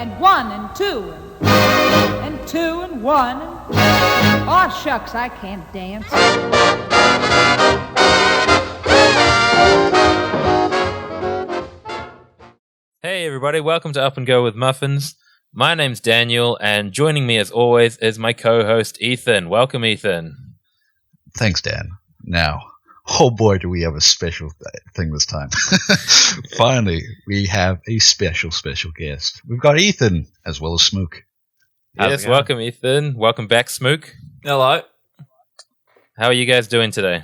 and 1 and 2 and 2 and 1 and... Oh, shucks, I can't dance. Hey everybody, welcome to Up and Go with Muffins. My name's Daniel, and joining me as always is my co-host Ethan. Welcome, Ethan. Thanks, Dan. Now, oh boy, do we have a special thing this time. Finally, we have a special guest. We've got Ethan, as well as Smook. Yes, welcome, Ethan. Welcome back, Smook. Hello. How are you guys doing today?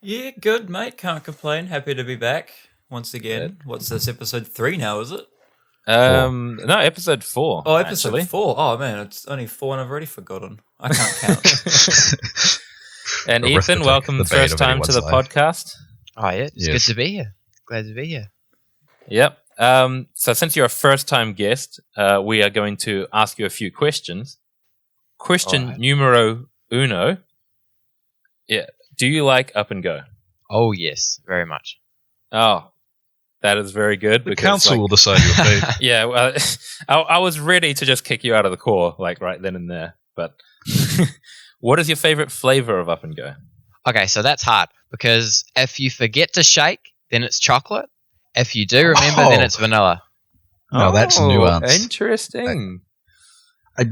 Yeah, good, mate. Can't complain. Happy to be back once again. Good. What's this, episode 3 now, is it? No, episode 4. Oh, episode actually. 4. Oh, man, it's only 4 and I've already forgotten. I can't count. And Ethan, welcome first time to the podcast. Oh, yeah. It's good to be here. Glad to be here. Yep. So since you're a first-time guest, we are going to ask you a few questions. Question numero uno. Yeah. Do you like Up and Go? Oh, yes. Very much. Oh, that is very good. The council will decide your fate. Yeah, well, I was ready to just kick you out of the core, like right then and there. But what is your favorite flavor of Up and Go? Okay, so that's hard because if you forget to shake, then it's chocolate. If you do remember, then it's vanilla. No, that's nuanced. Interesting. I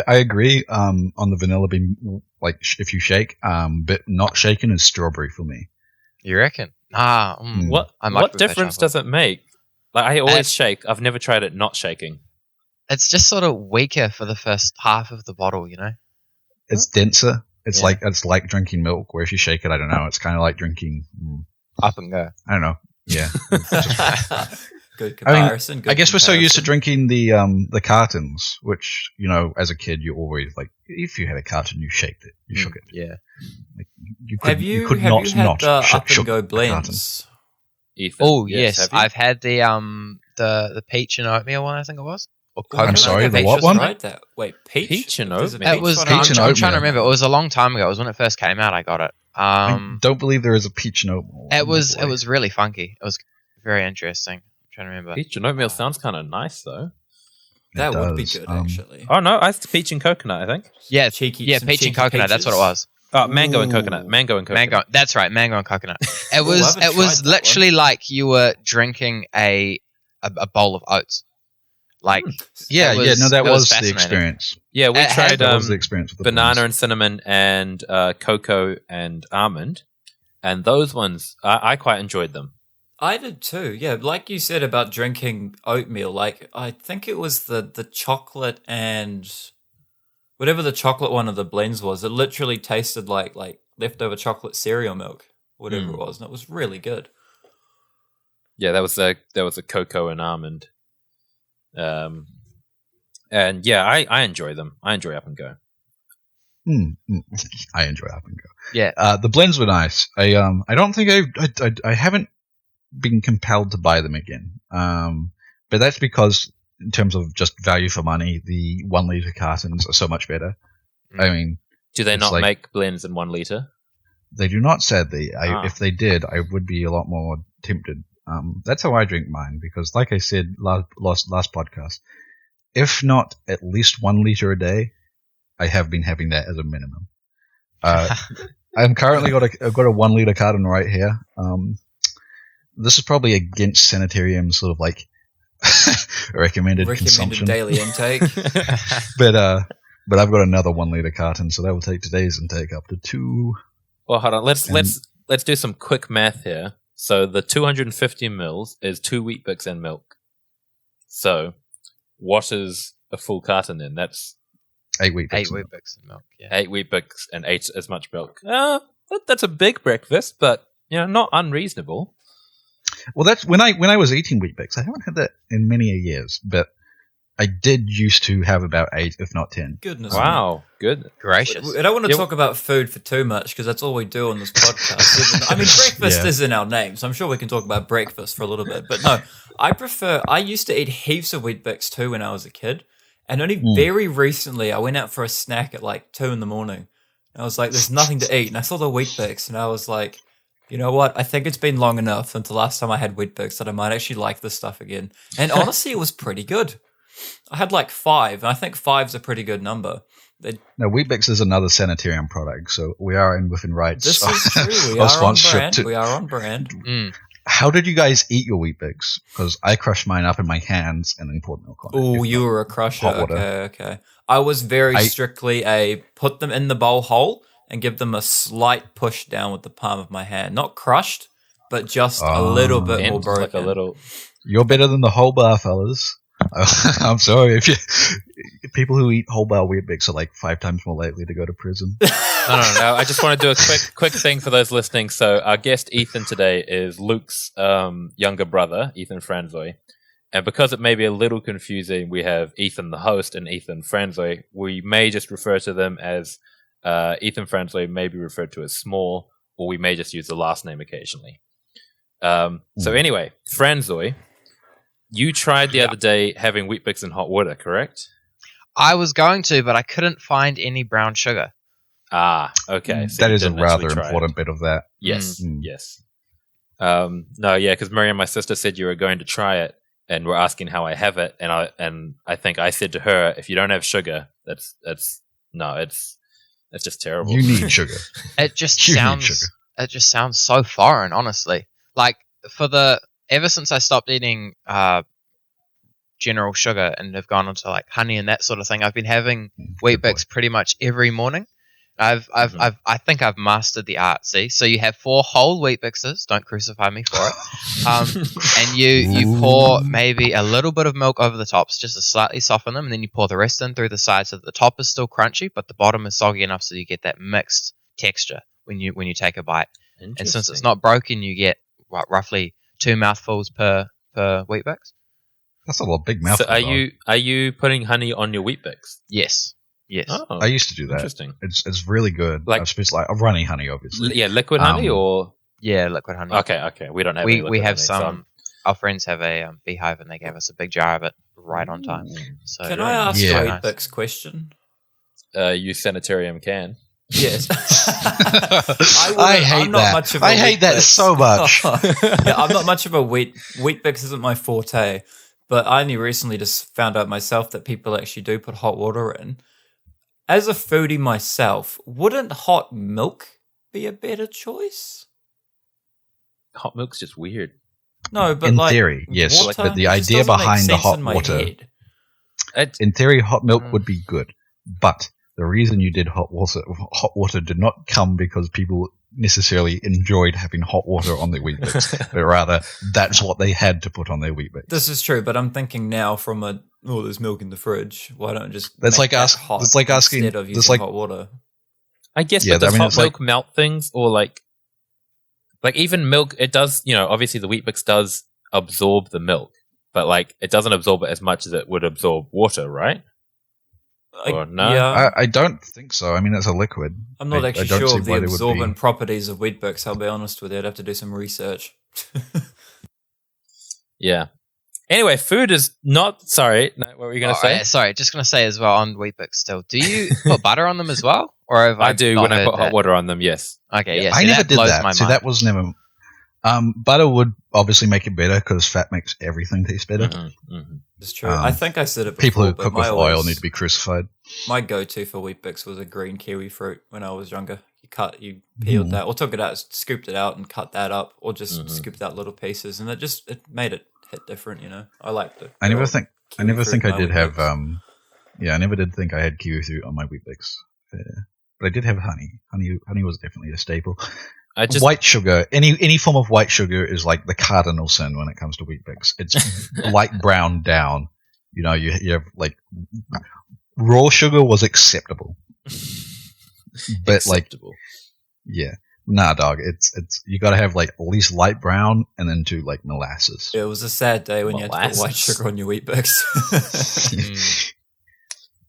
agree on the vanilla being like if you shake, but not shaken is strawberry for me. You reckon? What difference does it make? Like I always shake. I've never tried it not shaking. It's just sort of weaker for the first half of the bottle, you know. It's denser. It's like drinking milk. Where if you shake it, I don't know. It's kind of like drinking Up and Go. I don't know. Yeah. Good comparison. I guess we're so used to drinking the cartons, which as a kid you always like. If you had a carton, you shaked it, you shook it. Yeah. Like, have you had the Up and Go blends? Ethan, oh yes, I've had the peach and oatmeal one. I think it was. Or I'm sorry, the what one? Right, wait, peach and oatmeal. It was. I'm trying to remember. It was a long time ago. It was when it first came out. I got it. I don't believe there is a peach and oatmeal. It was really funky. It was very interesting. I'm trying to remember. Peach and oatmeal sounds kind of nice though. That would be good, actually. Oh no, it's peach and coconut, I think. Yeah, peach and coconut. That's what it was. Oh, mango and coconut. That's right, mango and coconut. It was literally like you were drinking a bowl of oats. Like that was the experience. Yeah, we tried that was the experience with the banana and cinnamon and cocoa and almond, and those ones I quite enjoyed them. I did too. Yeah, like you said about drinking oatmeal. Like I think it was the chocolate and whatever the chocolate one of the blends was. It literally tasted like leftover chocolate cereal milk, whatever it was, and it was really good. Yeah, that was a cocoa and almond. And yeah, I enjoy them. I enjoy Up and Go. I enjoy Up and Go. Yeah. The blends were nice. I don't think I haven't been compelled to buy them again. But that's because in terms of just value for money, the 1 liter cartons are so much better. I mean, do they not make blends in 1 liter? They do not, sadly. If they did, I would be a lot more tempted. That's how I drink mine because, like I said last podcast, if not at least 1 liter a day, I have been having that as a minimum. I'm currently I've got a 1 liter carton right here. This is probably against sanitarium sort of like recommended consumption. Daily intake. but I've got another 1 liter carton, so that will take today's intake up to 2. Well, hold on. Let's do some quick math here. So the 250 mils is 2 Weet-Bix and milk. So what is a full carton then? That's 8 Weet-Bix. 8 Weet-Bix and milk. Yeah. 8 Weet-Bix and 8 as much milk. That's a big breakfast, but not unreasonable. Well, that's when I was eating Weet-Bix. I haven't had that in many years, but I did used to have about 8, if not 10. Goodness. Wow. Good. Gracious. I don't want to talk about food for too much because that's all we do on this podcast. I mean, breakfast is in our name, so I'm sure we can talk about breakfast for a little bit. But no, I used to eat heaps of Weet-Bix too when I was a kid. And only very recently I went out for a snack at like 2 in the morning. And I was like, there's nothing to eat. And I saw the Weet-Bix and I was like, you know what? I think it's been long enough since the last time I had Weet-Bix that I might actually like this stuff again. And honestly, it was pretty good. I had like 5, and I think 5's a pretty good number. No, Weet-Bix is another sanitarium product, so we are within rights. This is true. We are on brand. How did you guys eat your Weet-Bix? Because I crushed mine up in my hands and then poured milk on it. Oh, you were a crusher. Okay. I was very strictly put them in the bowl whole and give them a slight push down with the palm of my hand. Not crushed, but just a little bit more broken. Like a little. You're better than the whole bar, fellas. I'm sorry if people who eat whole bar Weet-Bix are like 5 times more likely to go to prison. No. I just want to do a quick thing for those listening. So our guest Ethan today is Luke's younger brother, Ethan Franzoi. And because it may be a little confusing, we have Ethan the host and Ethan Franzoi. We may just refer to them as Ethan Franzoi may be referred to as small, or we may just use the last name occasionally. So anyway, Franzoi, you tried the other day having Weet-Bix in hot water, correct? I was going to, but I couldn't find any brown sugar. Ah, okay. So that is a rather important bit of that. Yes, yes. Because Miriam, my sister, said you were going to try it, and were asking how I have it, and I think I said to her, if you don't have sugar, it's just terrible. You need sugar. It just sounds so foreign, honestly. Like ever since I stopped eating general sugar and have gone into like honey and that sort of thing, I've been having Weet-Bix pretty much every morning. I think I've mastered the art. See, so you have 4 whole Weet-Bixes. Don't crucify me for it. And you pour maybe a little bit of milk over the tops just to slightly soften them, and then you pour the rest in through the sides so that the top is still crunchy, but the bottom is soggy enough so you get that mixed texture when you take a bite. And since it's not broken, you get roughly 2 mouthfuls per Weet-Bix. That's a big mouthful. So are you putting honey on your Weet-Bix? Yes. Oh, I used to do that. Interesting. It's really good. Like, especially like runny honey, obviously. Liquid honey or liquid honey. Okay. We don't have. We have honey, some. Our friends have a beehive, and they gave us a big jar of it right on time. So can I ask a Weet-Bix question? You sanitarium can. Yes. I hate that. I hate that so much. Yeah, I'm not much of a Weet-Bix isn't my forte, but I only recently just found out myself that people actually do put hot water in. As a foodie myself, wouldn't hot milk be a better choice? Hot milk's just weird. No, but in theory, yes. Water, but the idea behind the hot water, in theory, hot milk would be good. But the reason you did hot water did not come because people necessarily enjoyed having hot water on their Weet-Bix, but rather that's what they had to put on their Weet-Bix. This is true, but I'm thinking now from there's milk in the fridge. Why don't I just that's make like hot it's like asking instead of using hot water? I guess, but does hot milk melt things, or like even milk? It does, obviously the Weet-Bix does absorb the milk, but like it doesn't absorb it as much as it would absorb water, right? Or no? Yeah. I don't think so. I mean, it's a liquid. I'm not actually sure of the absorbent properties of Weet-Bix, I'll be honest with you. I'd have to do some research. Yeah. Anyway, food is not... Sorry, no, what were you going to say? Sorry, just going to say as well on Weet-Bix still. Do you put butter on them as well? Or have I do when I put hot water on them, yes. Okay, yes. I never did that. So that was never... butter would obviously make it better because fat makes everything taste better. It's true. I think I said it before. People who cook with oil need to be crucified. My go-to for Weet-Bix was a green kiwi fruit when I was younger. You peeled that, or took it out, scooped it out and cut that up, or just scooped out little pieces, and it made it hit different, I liked it. I never think I did have I never did think I had kiwi fruit on my Weet-Bix. But I did have honey. Honey was definitely a staple. White sugar, any form of white sugar is like the cardinal sin when it comes to Weet-Bix. It's light brown down. You have like raw sugar was acceptable, but acceptable. Nah, dog. It's you got to have like at least light brown and then to like molasses. It was a sad day when you had to put white sugar on your Weet-Bix.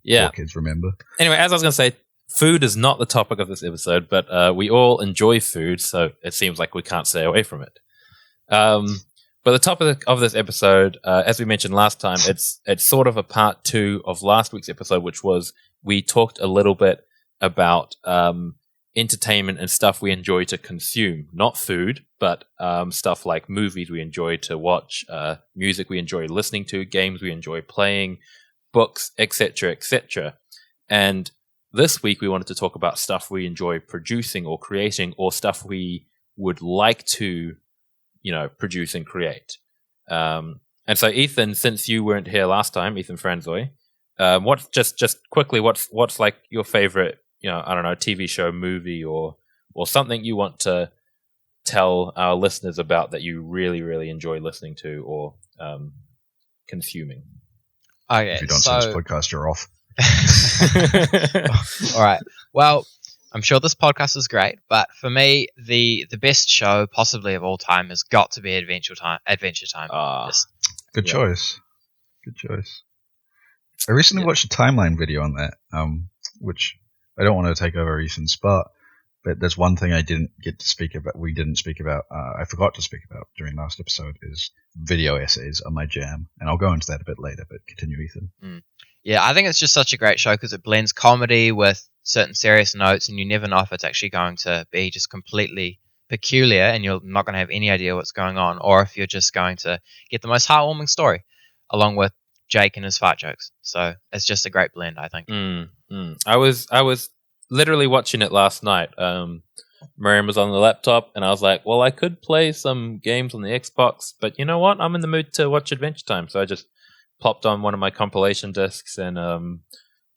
Yeah, poor kids remember. Anyway, as I was going to say. Food is not the topic of this episode, but we all enjoy food, so it seems like we can't stay away from it. But the topic of this episode, as we mentioned last time, it's sort of a part 2 of last week's episode, which was we talked a little bit about entertainment and stuff we enjoy to consume. Not food, but stuff like movies we enjoy to watch, music we enjoy listening to, games we enjoy playing, books, etc., etc. And this week we wanted to talk about stuff we enjoy producing or creating, or stuff we would like to, produce and create. And so, Ethan, since you weren't here last time, Ethan Franzoi, what's just quickly, what's like your favorite, I don't know, TV show, movie, or something you want to tell our listeners about that you really, really enjoy listening to or consuming? Okay, if you don't see this podcast, you're off. All right. Well, I'm sure this podcast is great, but for me, the best show possibly of all time has got to be Adventure Time. Good choice. Good choice. I recently watched a timeline video on that, which I don't want to take over Ethan's spot, but there's one thing I didn't get to speak about. We didn't speak about. I forgot to speak about during last episode is video essays are my jam, and I'll go into that a bit later. But continue, Ethan. Yeah, I think it's just such a great show because it blends comedy with certain serious notes, and you never know if it's actually going to be just completely peculiar and you're not going to have any idea what's going on, or if you're just going to get the most heartwarming story along with Jake and his fart jokes. So it's just a great blend, I think. I was literally watching it last night. Miriam was on the laptop, and I was like, well, I could play some games on the Xbox, but you know what? I'm in the mood to watch Adventure Time. So I just popped on one of my compilation discs and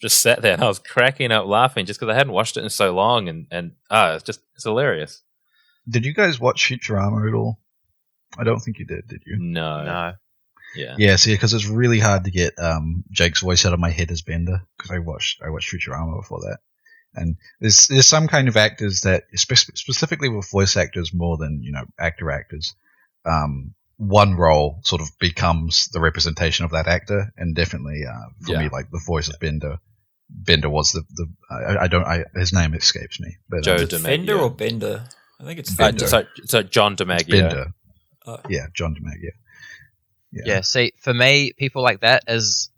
just sat there, and I was cracking up laughing just because I hadn't watched it in so long, and it's hilarious. Did you guys watch Futurama at all? I don't think you did you? No. Yeah, see, because it's really hard to get Jake's voice out of my head as Bender, because I watched Futurama before that. And there's some kind of actors that, specifically with voice actors more than, actors, one role sort of becomes the representation of that actor, and definitely for me, like the voice of Bender was the his name escapes me. But, Joe DeMaggio. Fender or Bender? I think it's Fender. So John DeMaggio. Bender. Yeah, John DeMaggio. Yeah, see, for me, people like that is,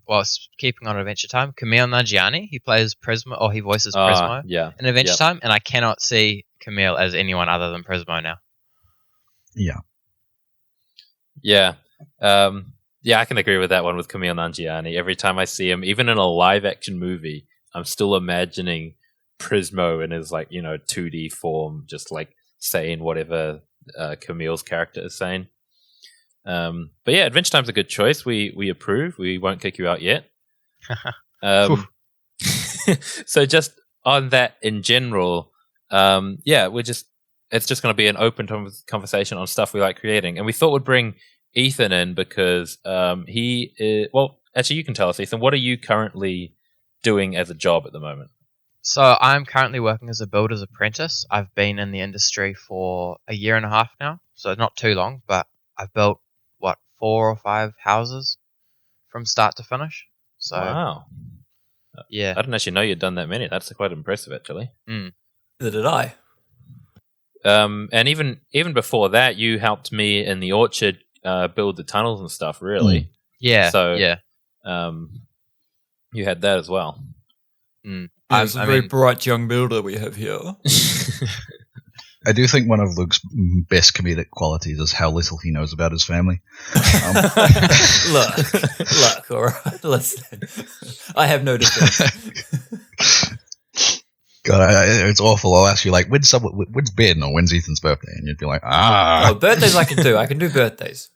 keeping on Adventure Time, Camille Nanjiani, he plays Prismo, or he voices Prismo in Adventure Time, and I cannot see Camille as anyone other than Prismo now. Yeah. Yeah. I can agree with that one with Camille Nanjiani. Every time I see him, even in a live-action movie, I'm still imagining Prismo in his, 2D form, just, saying whatever Camille's character is saying. But yeah, Adventure Time's a good choice. We approve. We won't kick you out yet. So just on that in general, it's just going to be an open conversation on stuff we like creating. And we thought we'd bring Ethan in because he is, actually you can tell us, Ethan, what are you currently doing as a job at the moment? So I'm currently working as a builder's apprentice. I've been in the industry for a year and a half now, so not too long, but I've built 4 or 5 houses from start to finish. So wow. Yeah. I didn't actually know you'd done that many. That's quite impressive, actually. Neither did I. And even before that, you helped me in the orchard build the tunnels and stuff, really. Yeah. So yeah. You had that as well. It's a very bright young builder we have here. I do think one of Luke's best comedic qualities is how little he knows about his family. Look, all right, listen. I have no defense. God, it's awful. I'll ask you, when's Ben or when's Ethan's birthday? And you'd be like, birthdays I can do. I can do birthdays.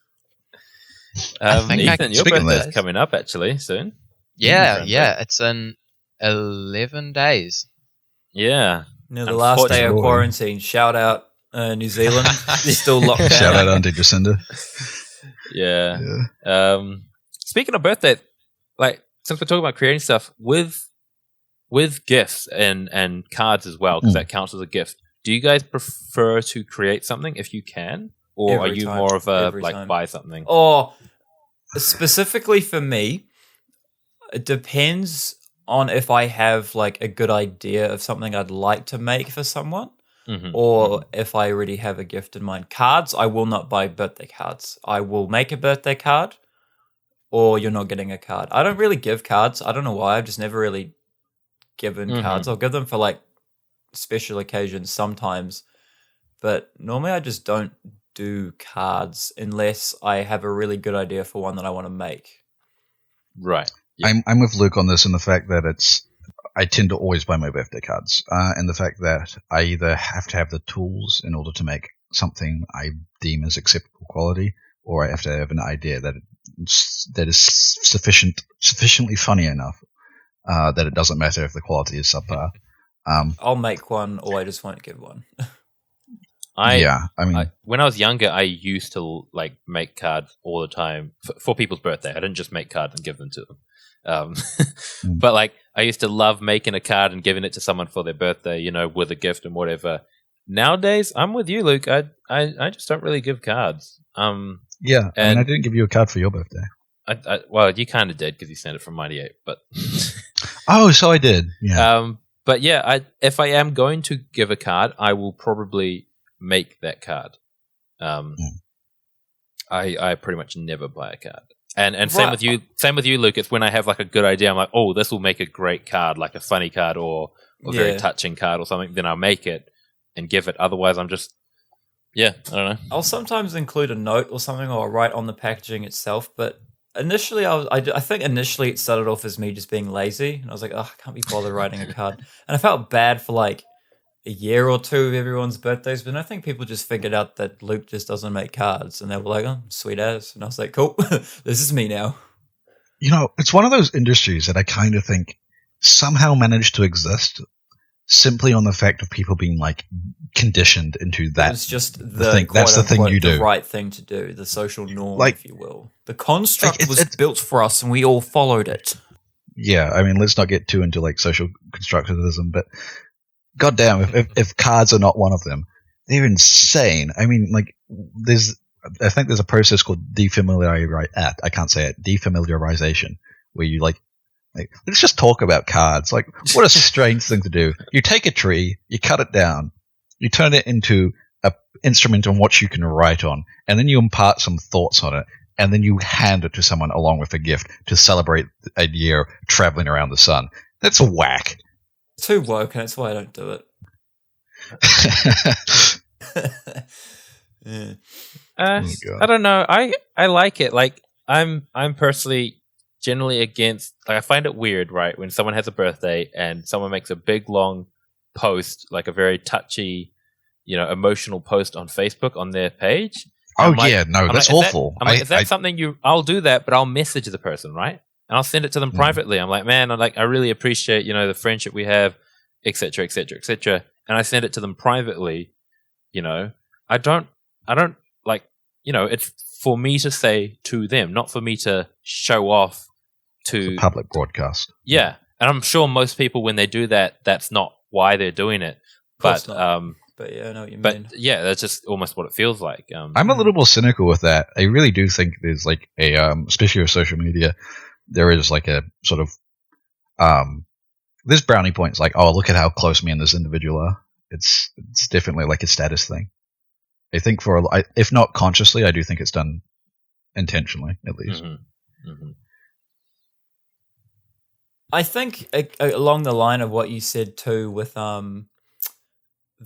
Ethan, your birthday's coming up, actually, soon. Yeah, it's in 11 days. Yeah. The last day of quarantine. Shout out New Zealand. Still locked down. Shout out Auntie Jacinda. Yeah. Speaking of birthday, since we're talking about creating stuff with gifts and cards as well, because that counts as a gift. Do you guys prefer to create something if you can, or are you more of a buy something? Or specifically for me, it depends on if I have a good idea of something I'd like to make for someone, or if I already have a gift in mind. Cards, I will not buy birthday cards. I will make a birthday card, or you're not getting a card. I don't really give cards. I don't know why. I've just never really given cards. I'll give them for special occasions sometimes, but normally I just don't do cards unless I have a really good idea for one that I want to make. Right. I'm with Luke on this in the fact that I tend to always buy my birthday cards, and the fact that I either have to have the tools in order to make something I deem as acceptable quality, or I have to have an idea that is sufficiently funny enough that it doesn't matter if the quality is subpar. I'll make one, or I just won't give one. When I was younger, I used to like make cards all the time for people's birthday. I didn't just make cards and give them to them. But like, I used to love making a card and giving it to someone for their birthday, with a gift and whatever. Nowadays, I'm with you, Luke. I just don't really give cards. And I didn't give you a card for your birthday. Well, you kind of did because you sent it from Mighty 8, but oh, so I did. Yeah. But yeah, if I am going to give a card, I will probably make that card. I pretty much never buy a card. And same with you, Luke. It's when I have like a good idea, I'm like, oh, this will make a great card, like a funny card or a very touching card or something. Then I'll make it and give it. Otherwise, I'm just, I don't know. I'll sometimes include a note or something, or I'll write on the packaging itself. But initially, I think initially it started off as me just being lazy, and I was like, oh, I can't be bothered writing a card, and I felt bad for like a year or two of everyone's birthdays. But I think people just figured out that Luke just doesn't make cards, and they were like, oh, sweet as, and I was like, cool, this is me now. It's one of those industries that I kind of think somehow managed to exist simply on the fact of people being like conditioned into that. It's just the thing. That's the thing you do. The right thing to do, the social norm, if you will. The construct was built for us, and we all followed it. Yeah, I mean, let's not get too into like social constructivism, but goddamn, if cards are not one of them, they're insane. I mean, like, I think there's a process called defamiliarization, where you like, let's just talk about cards. Like, what a strange thing to do. You take a tree, you cut it down, you turn it into an instrument on which you can write on, and then you impart some thoughts on it, and then you hand it to someone along with a gift to celebrate a year traveling around the sun. That's a whack. Too woke, and that's why I don't do it. Yeah. I don't know. I like it. Like, I'm personally generally against, like, I find it weird, right, when someone has a birthday and someone makes a big long post, like a very touchy, emotional post on Facebook on their page. That's awful. Is that something I'll do that, but I'll message the person, right? And I'll send it to them privately. I'm like, man, I really appreciate, the friendship we have, et cetera, et cetera, et cetera. And I send it to them privately. I don't like, it's for me to say to them, not for me to show off to public broadcast. Yeah. And I'm sure most people, when they do that, that's not why they're doing it. But yeah, I know what you mean. But yeah, that's just almost what it feels like. I'm a little more cynical with that. I really do think there's like a, especially with social media, there is like a sort of, there's brownie points like, oh, look at how close me and this individual are. It's definitely like a status thing. I think if not consciously, I do think it's done intentionally, at least. Mm-hmm. Mm-hmm. I think along the line of what you said too, with the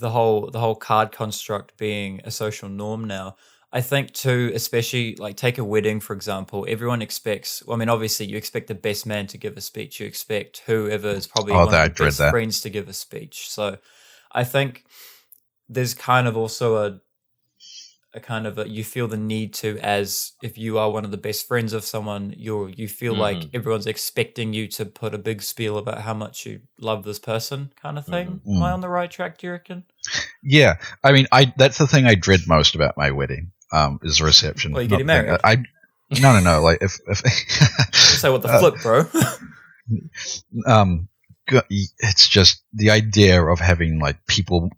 whole card construct being a social norm now. I think too, especially like take a wedding for example. Everyone expects. Well, I mean, obviously, you expect the best man to give a speech. You expect whoever is probably one of the best friends to give a speech. So, I think there's kind of also you feel the need to, as if you are one of the best friends of someone, you feel like everyone's expecting you to put a big spiel about how much you love this person, kind of thing. Am I on the right track, do you reckon? Yeah, I mean, that's the thing I dread most about my wedding, is the reception. Well, you getting married? No. Like if say what the flip, bro. It's just the idea of having like people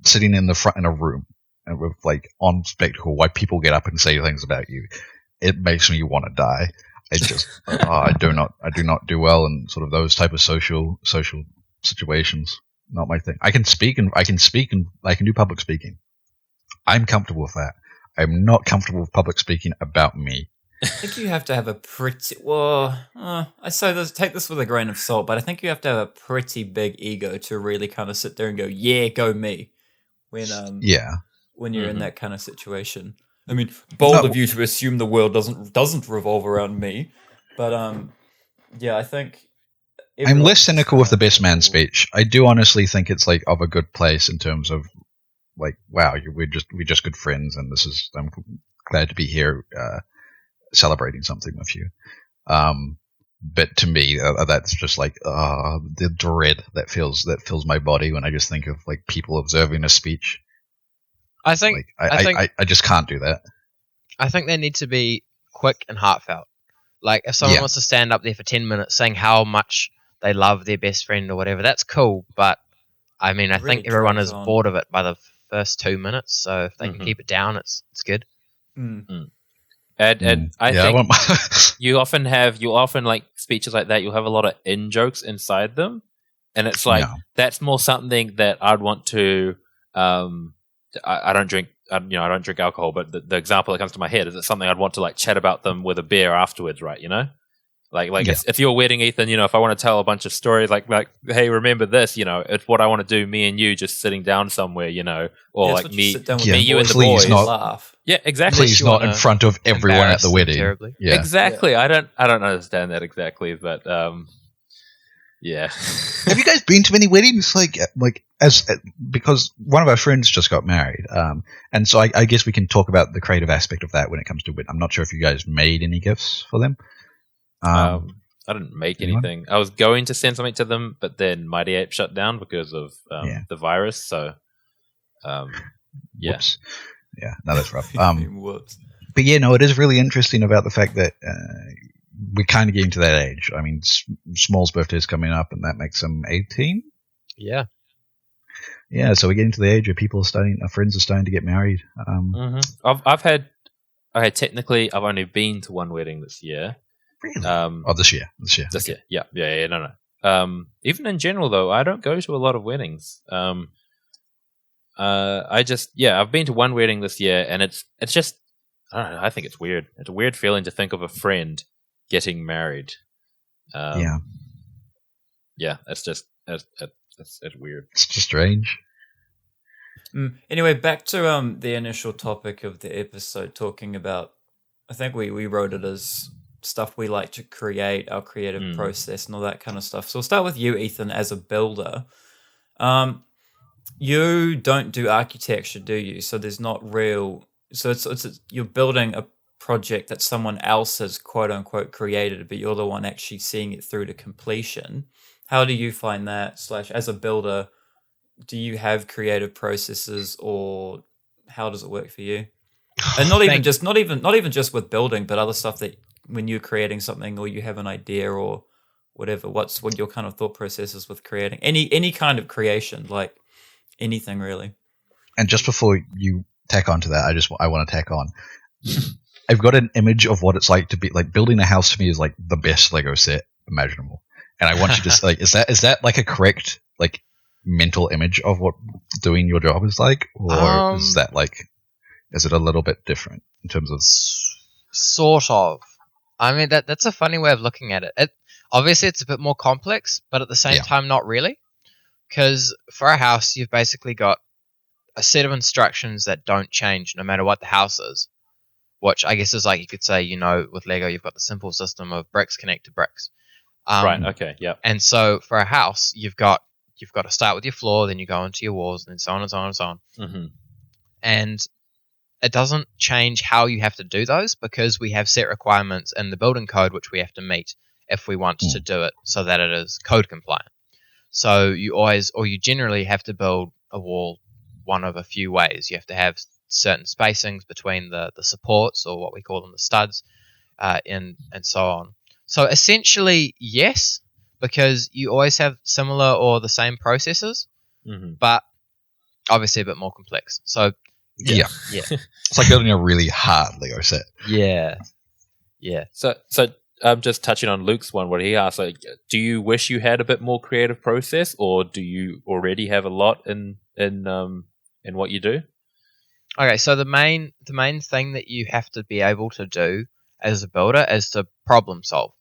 sitting in the front in a room and with like on spectacle, why people get up and say things about you. It makes me want to die. It just I do not do well in sort of those type of social situations. Not my thing. I can speak and I can do public speaking. I'm comfortable with that. I'm not comfortable with public speaking about me. I think you have to have a pretty I say this, take this with a grain of salt, but I think you have to have a pretty big ego to really kind of sit there and go, yeah, go me. When you're in that kind of situation. I mean, bold of you to assume the world doesn't revolve around me, but Yeah, I think I'm less cynical with the best man speech. I do honestly think it's like of a good place in terms of like, wow, we're just good friends, and I'm glad to be here celebrating something with you. But to me, that's just like the dread that fills my body when I just think of like people observing a speech. I think I just can't do that. I think they need to be quick and heartfelt. Like if someone wants to stand up there for 10 minutes saying how much they love their best friend or whatever, that's cool. But I mean, I think everyone is bored of it by the first 2 minutes. So if they can keep it down, it's good. And I think you often like speeches like that. You'll have a lot of in jokes inside them, and it's like that's more something that I'd want to. I don't drink. I don't drink alcohol, but the example that comes to my head is it's something I'd want to like chat about them with a beer afterwards, right? If you're a wedding, Ethan, if I want to tell a bunch of stories, like hey, remember this? It's what I want to do. Me and you just sitting down somewhere, or like me, you and the boys laugh. Yeah, exactly. Please not in front of everyone at the wedding. Terribly. Yeah, exactly. I don't understand that exactly, but yeah. Have you guys been to many weddings? Because one of our friends just got married, and so I guess we can talk about the creative aspect of that when it comes to. I'm not sure if you guys made any gifts for them. I didn't make anything. I was going to send something to them, but then Mighty Ape shut down because of the virus. So, Whoops. Yeah, no, that's rough. Whoops. But yeah, no, it is really interesting about the fact that we're kind of getting to that age. I mean, Small's birthday is coming up, and that makes him 18. Yeah. Yeah, so we're getting to the age where our friends are starting to get married. I've only been to one wedding this year. Really? This year. This year. Yeah. No. Even in general, though, I don't go to a lot of weddings. I've been to one wedding this year, and it's just, I don't know. I think it's weird. It's a weird feeling to think of a friend getting married. Yeah, it's just it's weird. It's just strange. Anyway, back to the initial topic of the episode, talking about. I think we wrote it as stuff we like to create, our creative process, and all that kind of stuff. So we'll start with you, Ethan, as a builder. You don't do architecture, do you? So there's not real. So it's you're building a project that someone else has quote unquote created, but you're the one actually seeing it through to completion. How do you find that? / as a builder, do you have creative processes, or how does it work for you? And not even just with building, but other stuff that when you're creating something or you have an idea or whatever. What your kind of thought process is with creating any kind of creation, like anything really. And just before you tack on to that, I want to tack on. I've got an image of what it's like to be like building a house. To me is like the best Lego set imaginable, and I want you to like is that like a correct like mental image of what doing your job is like, or is it a little bit different in terms of sort of? I mean that's a funny way of looking at it. Obviously it's a bit more complex, but at the same time not really, because for a house you've basically got a set of instructions that don't change no matter what the house is. Which I guess is like you could say, with Lego, you've got the simple system of bricks connect to bricks. Right. Okay. Yeah. And so for a house, you've got to start with your floor, then you go into your walls, and then so on and so on and so on. Mm-hmm. And it doesn't change how you have to do those because we have set requirements in the building code which we have to meet if we want to do it so that it is code compliant. So you generally have to build a wall one of a few ways. You have to have certain spacings between the supports, or what we call them the studs, and so on. So essentially, yes, because you always have similar or the same processes, but obviously a bit more complex. So yeah. It's like building a really hard Lego set. Yeah. So I'm just touching on Luke's one. What he asked, like, do you wish you had a bit more creative process, or do you already have a lot in what you do? Okay, so the main thing that you have to be able to do as a builder is to problem solve.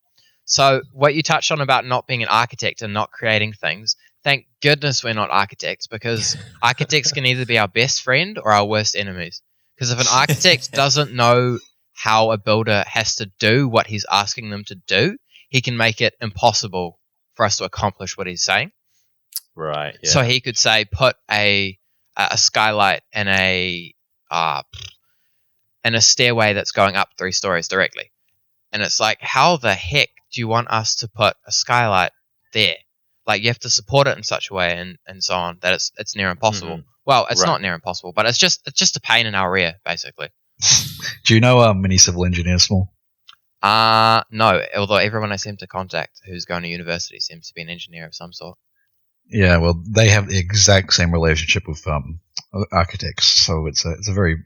So what you touched on about not being an architect and not creating things, thank goodness we're not architects, because architects can either be our best friend or our worst enemies. Because if an architect doesn't know how a builder has to do what he's asking them to do, he can make it impossible for us to accomplish what he's saying. Right. Yeah. So he could say, put a skylight in a stairway that's going up 3 stories directly. And it's like, how the heck do you want us to put a skylight there? Like, you have to support it in such a way and so on that it's near impossible. Mhm. Well, it's Right. not near impossible, but it's just a pain in our rear, basically. Do you know many civil engineers, Small? No, although everyone I seem to contact who's going to university seems to be an engineer of some sort. Yeah, well, they have the exact same relationship with architects, so it's a very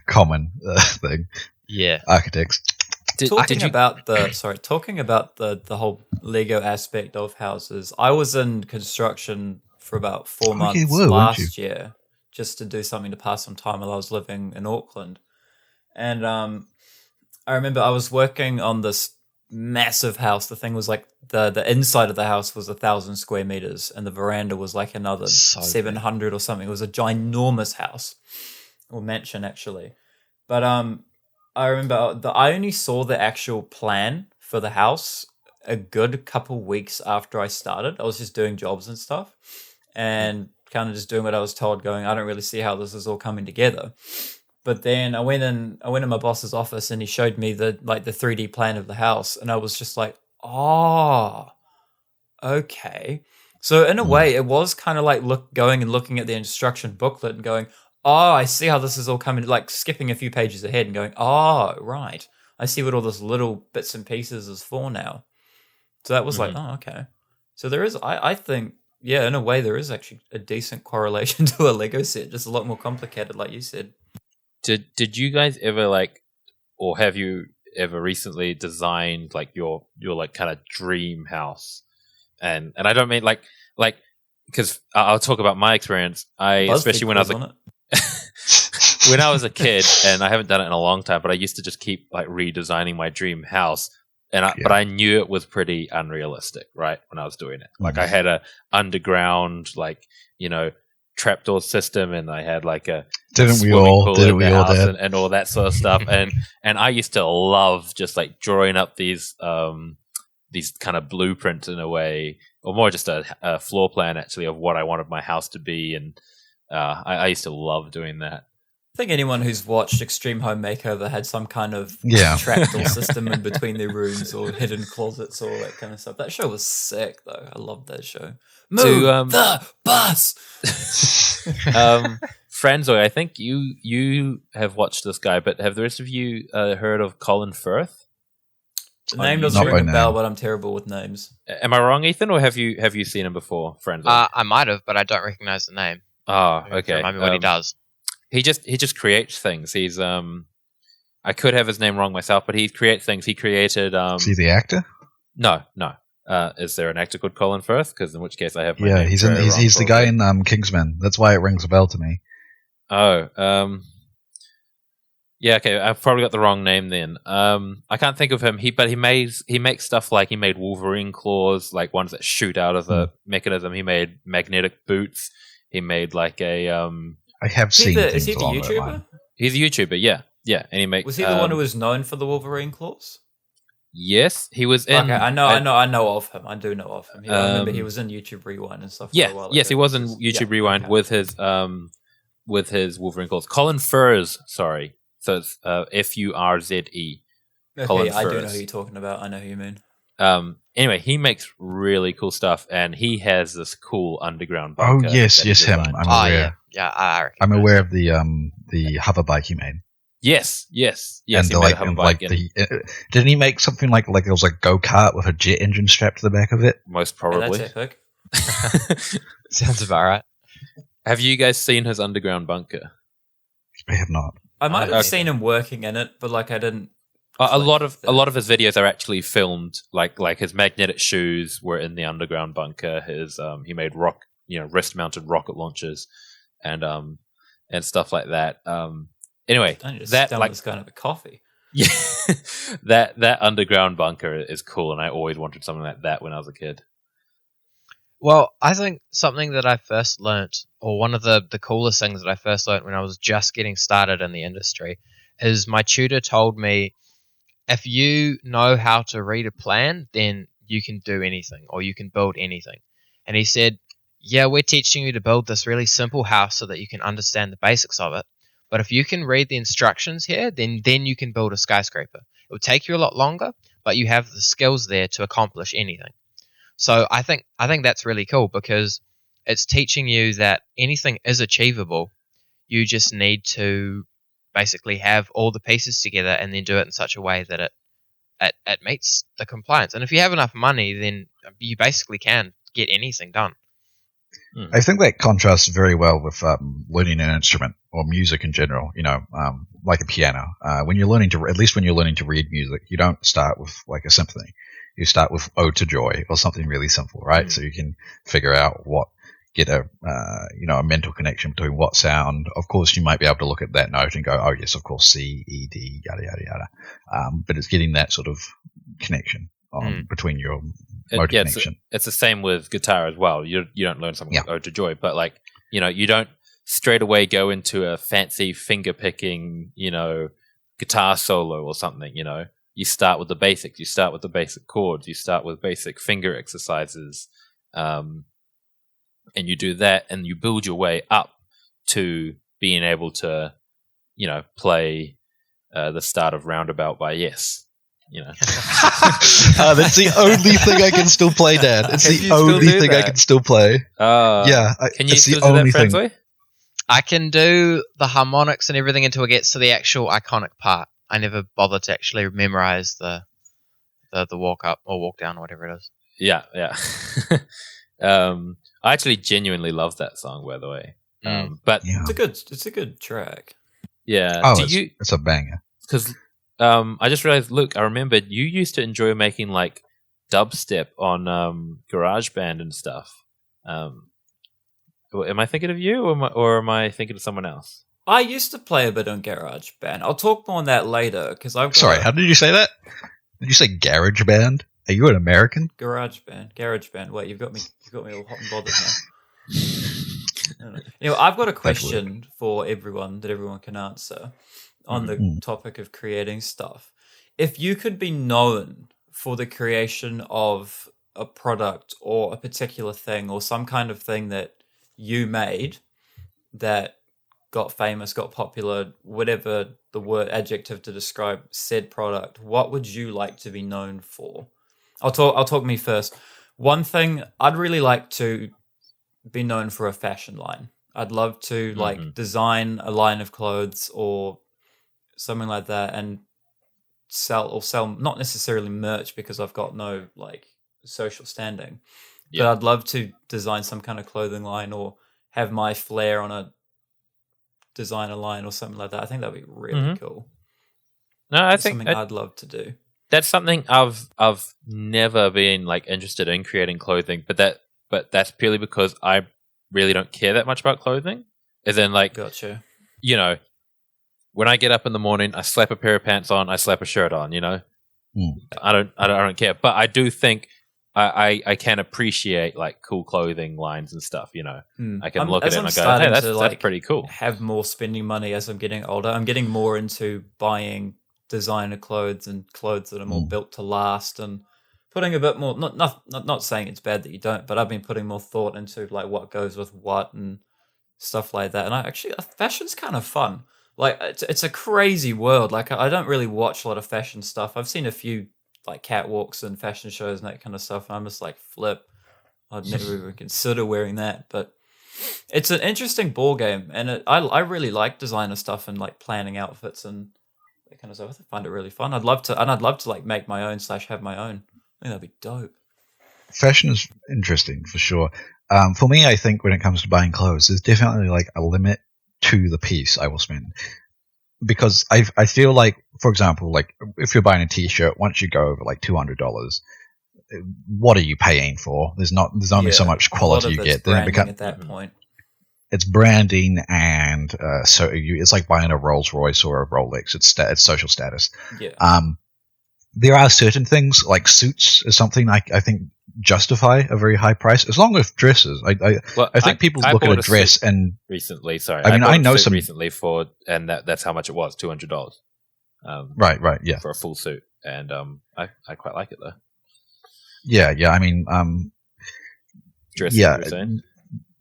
common thing. Yeah. Architects. Talking about the whole Lego aspect of houses, I was in construction for about 4 months last year, just to do something to pass some time while I was living in Auckland. And I remember I was working on this massive house. The thing was like the inside of the house was 1,000 square meters, and the veranda was like another 700 or something. It was a ginormous house, or mansion actually. But I remember I only saw the actual plan for the house a good couple weeks after I started. I was just doing jobs and stuff, and kind of just doing what I was told, going, I don't really see how this is all coming together. But then I went in my boss's office, and he showed me the 3D plan of the house, and I was just like, oh, okay. So in a way, it was kind of like going and looking at the instruction booklet and going, oh, I see how this is all coming, like skipping a few pages ahead and going, oh, right. I see what all this little bits and pieces is for now. So that was like, oh, okay. So there is, I think, yeah, in a way, there is actually a decent correlation to a Lego set, just a lot more complicated, like you said. Did you guys ever or have you ever recently designed like your like kind of dream house? And I don't mean like because I'll talk about my experience. Especially when I was a kid, and I haven't done it in a long time, but I used to just keep like redesigning my dream house, but I knew it was pretty unrealistic, right? When I was doing it, like I had a underground trapdoor system, and I had like a swimming pool in the house and all that sort of stuff, and I used to love just like drawing up these kind of blueprints in a way, or more just a floor plan actually of what I wanted my house to be, and I used to love doing that. I think anyone who's watched Extreme Home Makeover had some kind of trapdoor system in between their rooms, or hidden closets, or all that kind of stuff. That show was sick, though. I loved that show. Move the bus! Franzoi, I think you have watched this guy, but have the rest of you heard of Colin Firth? The name doesn't ring a bell, but I'm terrible with names. Am I wrong, Ethan, or have you seen him before, Franzoi? I might have, but I don't recognize the name. Oh, okay. Remind me what he does. He just creates things. He's I could have his name wrong myself, but he creates things. He created Is he the actor? No. Is there an actor called Colin Firth? Because in which case I have my name he's the guy in Kingsman. That's why it rings a bell to me. Oh, yeah, okay. I've probably got the wrong name then. I can't think of him. He makes stuff like he made Wolverine claws, like ones that shoot out of the mechanism. He made magnetic boots. He made like a I have seen. Is he the YouTuber? He's a YouTuber, yeah, and he makes. Was he the one who was known for the Wolverine claws? Yes, he was in. Okay, I know of him. I do know of him. I remember he was in YouTube Rewind and stuff. Yeah, for a while yes, ago. he was in YouTube Rewind with his Wolverine claws. Colin Furze, sorry. So it's F-U-R-Z-E. Okay, Colin I do Firth. know who you're talking about. I know who you mean. Anyway, he makes really cool stuff, and he has this cool underground bunker. Oh yes, him. designed. I'm aware. I'm aware of the hover bike he made. Yes. And he made a hover bike. Didn't he make something like it was a go-kart with a jet engine strapped to the back of it? Most probably. Yeah, that's epic. Sounds about right. Have you guys seen his underground bunker? I have not. I might have seen him working in it, but like I didn't. A lot of his videos are actually filmed. Like his magnetic shoes were in the underground bunker. His he made wrist-mounted rocket launchers, and stuff like that. Anyway, that like this kind of a coffee. Yeah, that underground bunker is cool, and I always wanted something like that when I was a kid. Well, I think something that I first learnt, or one of the coolest things that I first learnt when I was just getting started in the industry, is my tutor told me if you know how to read a plan, then you can do anything or you can build anything. And he said, yeah, we're teaching you to build this really simple house so that you can understand the basics of it. But if you can read the instructions here, then you can build a skyscraper. It will take you a lot longer, but you have the skills there to accomplish anything. So I think that's really cool because it's teaching you that anything is achievable. You just need to basically have all the pieces together and then do it in such a way that it meets the compliance. And if you have enough money, then you basically can get anything done. I think that contrasts very well with learning an instrument or music in general. Like a piano. When you're learning to read music, you don't start with like a symphony. You start with "Ode to Joy" or something really simple, right? So you can figure out get a mental connection between what sound. Of course, you might be able to look at that note and go, "Oh yes, of course, C, E, D, yada yada yada." But it's getting that sort of connection between your motor connection. It's the same with guitar as well. You don't learn something like "Ode to Joy," but like you don't straight away go into a fancy finger picking guitar solo or something. You start with the basics. You start with the basic chords. You start with basic finger exercises, and you do that, and you build your way up to being able to, play the start of "Roundabout" by Yes. That's the only thing I can still play, Dad. It's the only thing I can still play. Can you still do that, Franzoi? I can do the harmonics and everything until it gets to the actual iconic part. I never bothered to actually memorize the walk up or walk down or whatever it is. Yeah. I actually genuinely love that song, by the way. But it's a good track. Yeah. It's a banger. Because I just realized, Luke, I remembered you used to enjoy making like dubstep on GarageBand and stuff. Am I thinking of you, or am I thinking of someone else? I used to play a bit on GarageBand. I'll talk more on that later because I've got Sorry, how did you say that? Did you say GarageBand? Are you an American? GarageBand. Wait, you've got me all hot and bothered now. I've got a question for everyone that everyone can answer on the topic of creating stuff. If you could be known for the creation of a product or a particular thing or some kind of thing that you made that got famous, got popular, whatever the word adjective to describe said product, what would you like to be known for? I'll talk me first. One thing, I'd really like to be known for a fashion line. I'd love to design a line of clothes or something like that and sell not necessarily merch because I've got no social standing. But I'd love to design some kind of clothing line or have my flair on a designer line or something like that. I think that'd be really cool. No, I think something I'd love to do. That's something I've never been interested in creating clothing, but that's purely because I really don't care that much about clothing. As in gotcha. When I get up in the morning, I slap a pair of pants on, I slap a shirt on, I don't care. But I do think I can appreciate cool clothing lines and stuff, I can look at it and I go, hey, that's pretty cool. Have more spending money as I'm getting older. I'm getting more into buying designer clothes and clothes that are more built to last and putting a bit more, not saying it's bad that you don't, but I've been putting more thought into what goes with what and stuff like that. And fashion's kind of fun. It's a crazy world. I don't really watch a lot of fashion stuff. I've seen a few catwalks and fashion shows and that kind of stuff. And I'm just flip. I'd never even consider wearing that. But it's an interesting ball game, and I really like designer stuff and planning outfits and that kind of stuff. I find it really fun. I'd love to make my own / have my own. I think that'd be dope. Fashion is interesting for sure. For me, I think when it comes to buying clothes, there's definitely a limit to the piece I will spend. Because I feel for example, if you're buying a t-shirt, once you go over $200, what are you paying for? There's only so much quality you get. Then at that point, it's branding, and it's like buying a Rolls Royce or a Rolex. It's social status. Yeah. There are certain things suits is something I think justify a very high price, as long as dresses. I think people look at a dress and recently. Sorry, I know some recently and that's how much it was, $200. Right, yeah. For a full suit, and I quite like it though. Yeah. I mean, dressing, yeah, you were saying?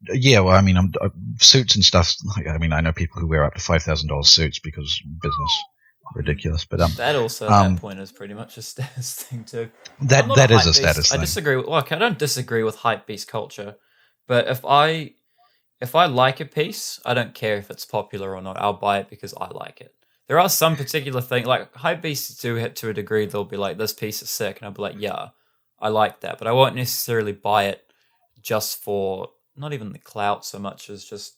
Yeah. Well, I mean, suits and stuff. Like, I mean, I know people who wear up to $5,000 suits because business ridiculous. But that also at that point is pretty much a status thing too. That is a status thing. I disagree. I don't disagree with hypebeast culture, but if I like a piece, I don't care if it's popular or not. I'll buy it because I like it. There are some particular things, like hypebeasts do it to a degree. They'll be like, "This piece is sick," and I'll be like, "Yeah, I like that," but I won't necessarily buy it just for not even the clout so much as just.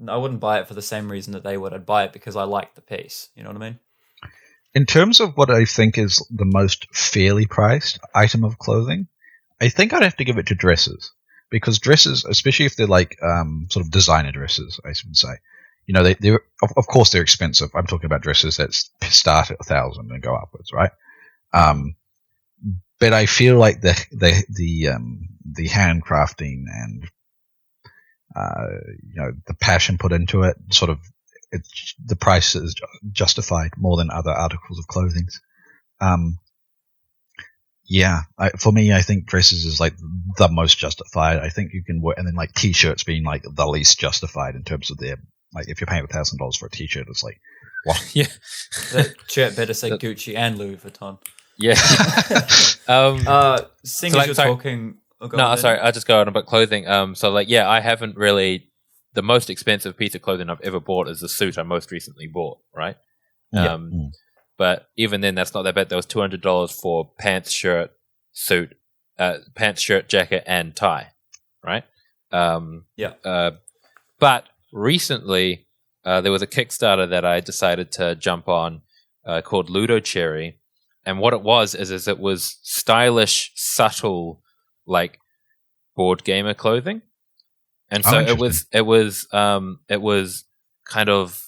I wouldn't buy it for the same reason that they would. I'd buy it because I like the piece. You know what I mean? In terms of what I think is the most fairly priced item of clothing, I think I'd have to give it to dresses. Because dresses, especially if they're like sort of designer dresses, I should say, you know, they're of course they're expensive. I'm talking about dresses that start at $1,000 and go upwards, right? But I feel like the handcrafting and you know, the passion put into it, sort of, the price is justified more than other articles of clothing. Yeah, for me, I think dresses is like the most justified. I think you can wear, and then like t-shirts being like the least justified in terms of their, like if you're paying $1,000 for a t-shirt, it's like, what? Yeah, that shirt better say Gucci and Louis Vuitton. Yeah. Seeing as you're talking. No, sorry, I'll just go on about clothing. So like, yeah, I haven't really. The most expensive piece of clothing I've ever bought is the suit I most recently bought, right? Yeah. But even then, that's not that bad. There was $200 for pants, shirt, suit, pants, shirt, jacket, and tie, right? But recently, there was a Kickstarter that I decided to jump on called Ludo Cherry, and what it was is it was stylish, subtle, like board gamer clothing, and so it was kind of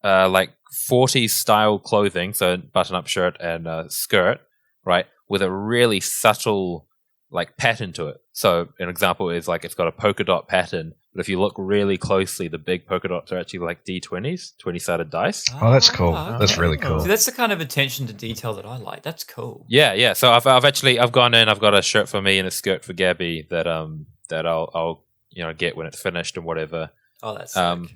like 40s style clothing, so button-up shirt and skirt, right, with a really subtle like pattern to it. So an example is like it's got a polka dot pattern, but if you look really closely, the big polka dots are actually like D20s, 20-sided dice. Oh, that's cool. Okay. That's really cool. See, that's the kind of attention to detail that I like. That's cool. Yeah. So I've gone in. I've got a shirt for me and a skirt for Gabby that I'll get when it's finished and whatever. Oh, that's sick.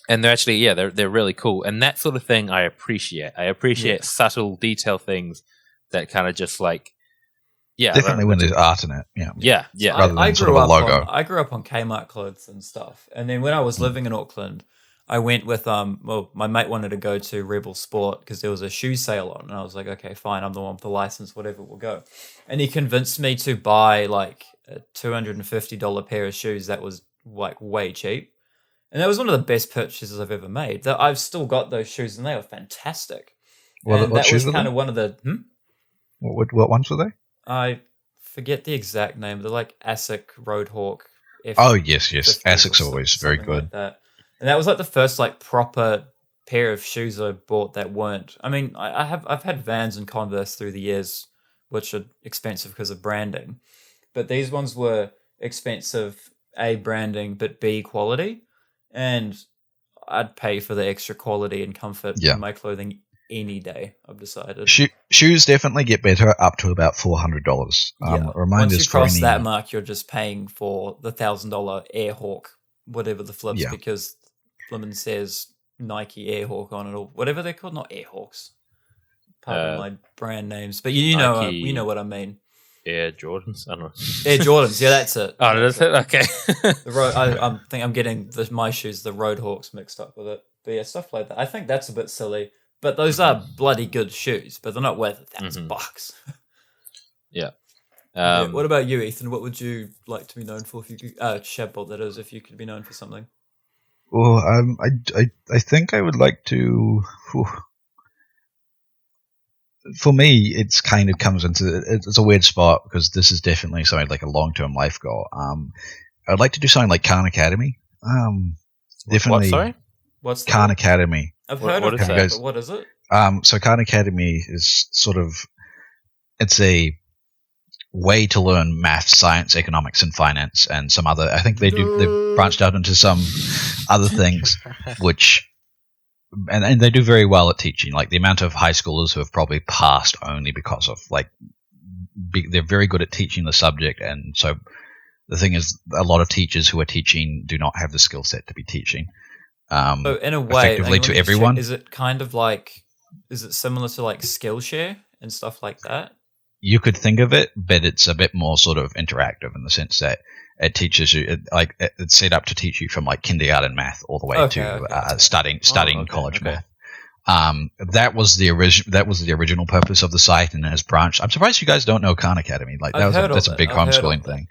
And they're actually they're really cool, and that sort of thing I appreciate. I appreciate subtle detail things that kind of just like. Yeah, definitely when there's art in it. Yeah. Rather than sort of a logo. I grew up on Kmart clothes and stuff, and then when I was living in Auckland, I went with my mate wanted to go to Rebel Sport because there was a shoe sale on, and I was like, okay, fine, I'm the one with the license, whatever, we'll go. And he convinced me to buy like a $250 pair of shoes that was like way cheap, and that was one of the best purchases I've ever made. That I've still got those shoes, and they were fantastic. What that shoes was kind of one of the. What ones were they? I forget the exact name. They're like ASIC Roadhawk. Yes. ASIC's always very good. Like that. And that was like the first like proper pair of shoes I bought that weren't. I mean, I've had Vans and Converse through the years, which are expensive because of branding, but these ones were expensive, A, branding, but B, quality, and I'd pay for the extra quality and comfort in my clothing any day, I've decided. Shoes definitely get better up to about $400. Once you cross that mark, you're just paying for the $1,000 Airhawk, whatever the flips, because Flimmon says Nike Airhawk on it, or whatever they're called, not Airhawks. Pardon my brand names, but you know what I mean. Air Jordans, I don't know. Air Jordans, yeah, that's it. Oh, that's it. Okay. I think I'm getting my shoes, the Roadhawks, mixed up with it. But yeah, stuff like that. I think that's a bit silly. But those are bloody good shoes, but they're not worth $1,000. Yeah. What about you, Ethan? What would you like to be known for if you could, Shadbolt, that is, if you could be known for something? Well, I think I would like to. For me, it's kind of comes into it's a weird spot because this is definitely something like a long-term life goal. I'd like to do something like Khan Academy. Definitely. What? Sorry. What's Khan Academy? I've heard of that, but what is it? So Khan Academy is sort of, it's a way to learn math, science, economics, and finance, and some other. I think they've branched out into some other things, which and they do very well at teaching. Like the amount of high schoolers who have probably passed only because of they're very good at teaching the subject, and so the thing is, a lot of teachers who are teaching do not have the skill set to be teaching. So in a way, effectively to everyone, is it kind of like, is it similar to like Skillshare and stuff like that? You could think of it, but it's a bit more sort of interactive in the sense that it teaches you, it's set up to teach you from like kindergarten math all the way to studying college math. That was the original purpose of the site, and it has branched. I'm surprised you guys don't know Khan Academy. Like that's a big homeschooling thing.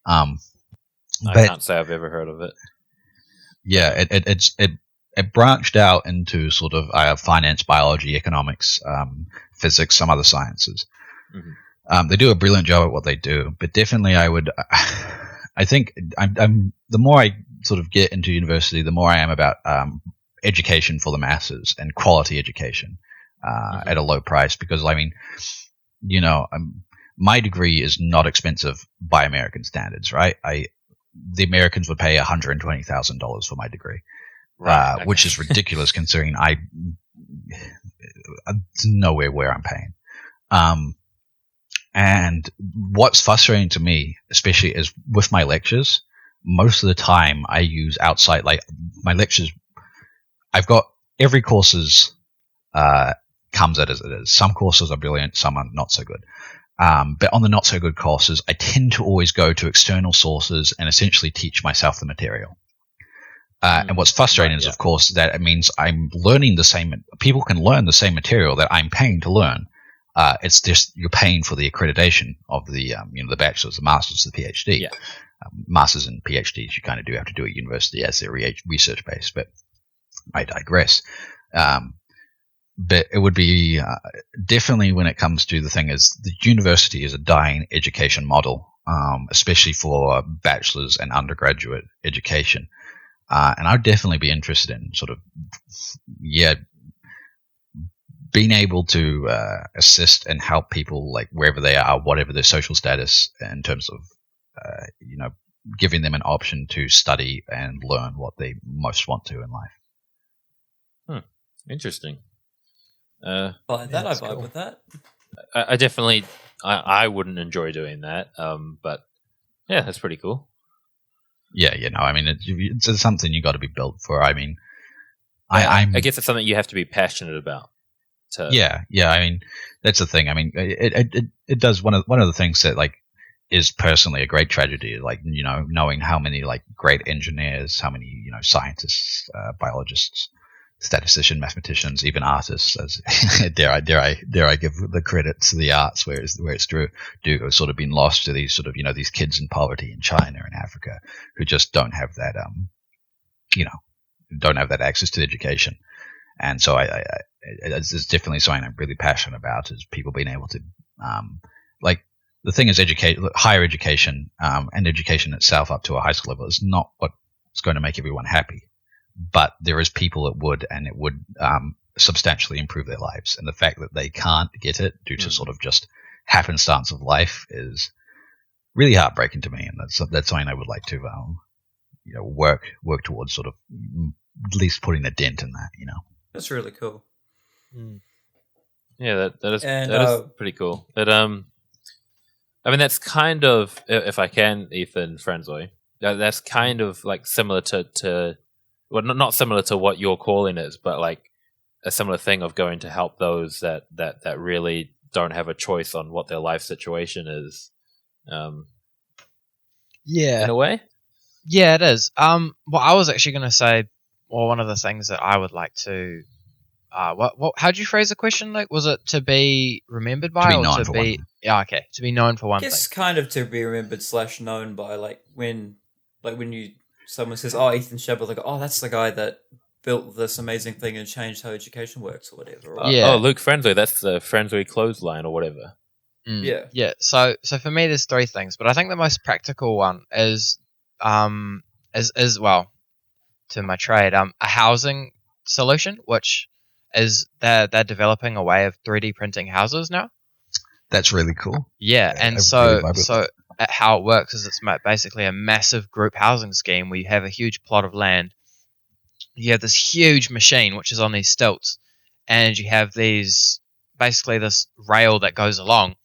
I can't say I've ever heard of it. Yeah, it branched out into sort of finance, biology, economics, physics, some other sciences. Mm-hmm. They do a brilliant job at what they do, but definitely I think I'm the more I sort of get into university, the more I am about education for the masses and quality education at a low price, because I mean, my degree is not expensive by American standards, right? The Americans would pay $120,000 for my degree, right, which is ridiculous considering it's nowhere where I'm paying. And what's frustrating to me, especially, is with my lectures, most of the time I use outside, like my lectures, I've got every courses comes out as it is. Some courses are brilliant, some are not so good. But on the not so good courses, I tend to always go to external sources and essentially teach myself the material. And what's frustrating is, of course, that it means I'm learning the same. People can learn the same material that I'm paying to learn. It's just you're paying for the accreditation of the the bachelor's, the master's, the PhD. Yeah. Masters and PhDs you kind of do have to do at university as they're research based, but I digress. But it would be definitely, when it comes to the thing, is the university is a dying education model, especially for bachelor's and undergraduate education. And I'd definitely be interested in sort of, being able to assist and help people, like wherever they are, whatever their social status, in terms of, giving them an option to study and learn what they most want to in life. Interesting. I vibe with that. I definitely, I wouldn't enjoy doing that. But yeah, that's pretty cool. Yeah, I mean, it's something you got to be built for. I mean, I guess it's something you have to be passionate about. Yeah. I mean, that's the thing. I mean, it does one of the things that like is personally a great tragedy. Like knowing how many like great engineers, how many scientists, biologists, statisticians, mathematicians, even artists, as dare I give the credit to the arts where it's true, do sort of been lost to these sort of these kids in poverty in China and Africa who just don't have that don't have that access to education. And so it's definitely something I'm really passionate about, is people being able to like the thing is higher education and education itself up to a high school level is not what's going to make everyone happy. But there is people it would, and it would substantially improve their lives. And the fact that they can't get it due to sort of just happenstance of life is really heartbreaking to me. And that's something I would like to work towards, sort of at least putting a dent in that. That's really cool. Yeah, that is pretty cool. But I mean, that's kind of, if I can, Ethan Franzoi, that's kind of like similar to well, not similar to what your calling is, but like a similar thing of going to help those that really don't have a choice on what their life situation is. Yeah, in a way. Yeah, it is. Well, I was actually going to say, one of the things that I would like to, how'd you phrase the question? Like, was it to be remembered by, or to be? Yeah, okay, to be known for one thing. I guess kind of to be remembered / known by, like when someone says, "Oh, Ethan Shadbolt," they go, "Oh, that's the guy that built this amazing thing and changed how education works," or whatever. Right? Oh, Luke Franzoi, that's the Franzoi clothesline or whatever. Yeah. So for me, there's three things, but I think the most practical one is well, to my trade, a housing solution, which is they're developing a way of 3D printing houses now. That's really cool. Yeah, and so how it works is it's basically a massive group housing scheme where you have a huge plot of land. you have this huge machine which is on these stilts, and you have these basically this rail that goes along,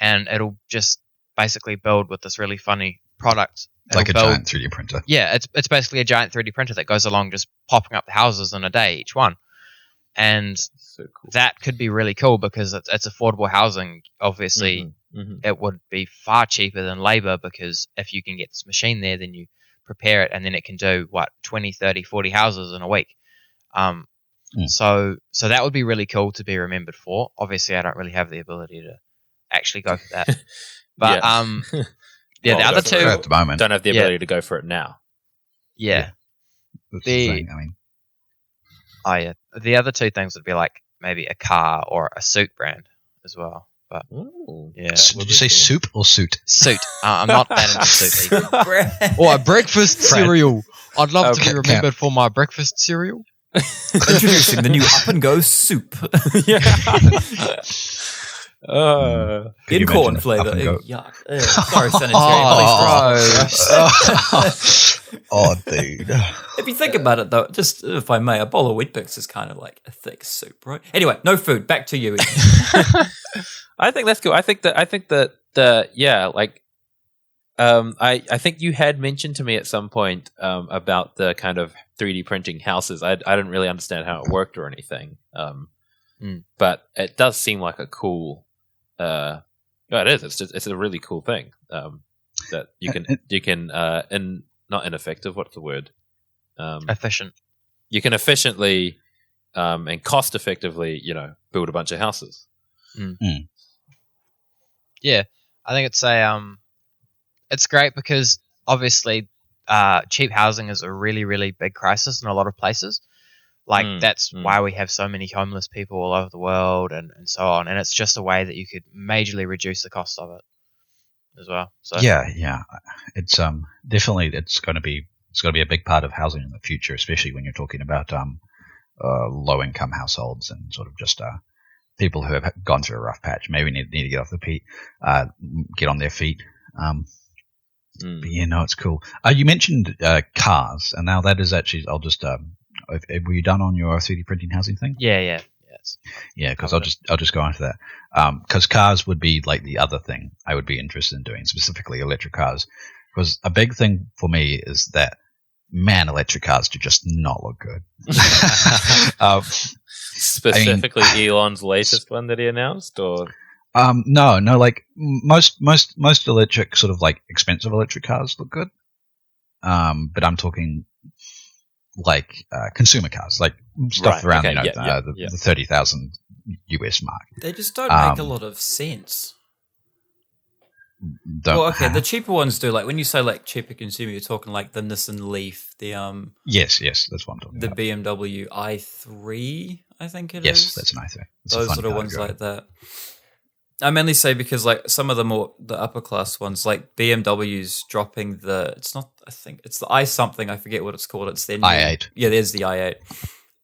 and it'll just basically build with this really funny product. Like a giant 3D printer. Yeah, it's basically a giant 3D printer that goes along just popping up the houses in a day, each one. And So cool. that could be really cool because it's affordable housing. Obviously, it would be far cheaper than labor, because if you can get this machine there, then you prepare it, and then it can do, 20, 30, 40 houses in a week. So that would be really cool to be remembered for. Obviously, I don't really have the ability to actually go for that. But the other two at the moment don't have the ability to go for it now. Yeah. That's the thing. I mean, the other two things would be like maybe a car or a suit brand as well. But Ooh. yeah, did you say soup or suit? Suit. I'm not that into suit either. Or a breakfast cereal. I'd love to be remembered for my breakfast cereal. Introducing the new Up and Go soup. In corn flavour. Yuck. Sorry, sanitary. Oh, dude. If you think about it, though, just if I may, a bowl of Weet-Bix is kind of like a thick soup, right? Anyway, no food. Back to you, Ethan. I think that's cool. I think that I think you had mentioned to me at some point about the kind of 3D printing houses. I didn't really understand how it worked or anything. But it does seem like a cool. It is. It's a really cool thing that you can not ineffective. What's the word? Efficient. You can efficiently and cost effectively, build a bunch of houses. Yeah, I think it's great because obviously cheap housing is a really, really big crisis in a lot of places. Like that's why we have so many homeless people all over the world and so on. And it's just a way that you could majorly reduce the cost of it as well. So yeah, it's definitely it's going to be a big part of housing in the future, especially when you're talking about low income households and sort of just people who have gone through a rough patch, maybe need to get off get on their feet. But it's cool. You mentioned cars, and now that is actually I'll just. Were you done on your 3D printing housing thing? Yeah. Yeah, because I'll just go on to that. Because cars would be like the other thing I would be interested in doing, specifically electric cars. Because a big thing for me is that, electric cars do just not look good. Specifically, Elon's latest one that he announced, or no, like most electric sort of like expensive electric cars look good. But I'm talking like consumer cars, like stuff around the 30,000 US mark. They just don't make a lot of sense. The cheaper ones do. Like when you say like cheaper consumer, you're talking like the Nissan Leaf, the yes, that's what I'm talking about. The BMW i3, I think it is. Yes, that's an i3. Those sort of ones like that. I mainly say because like some of the upper class ones, like BMW's dropping it's the i something, I forget what it's called. It's the i8. Yeah, there's the i8.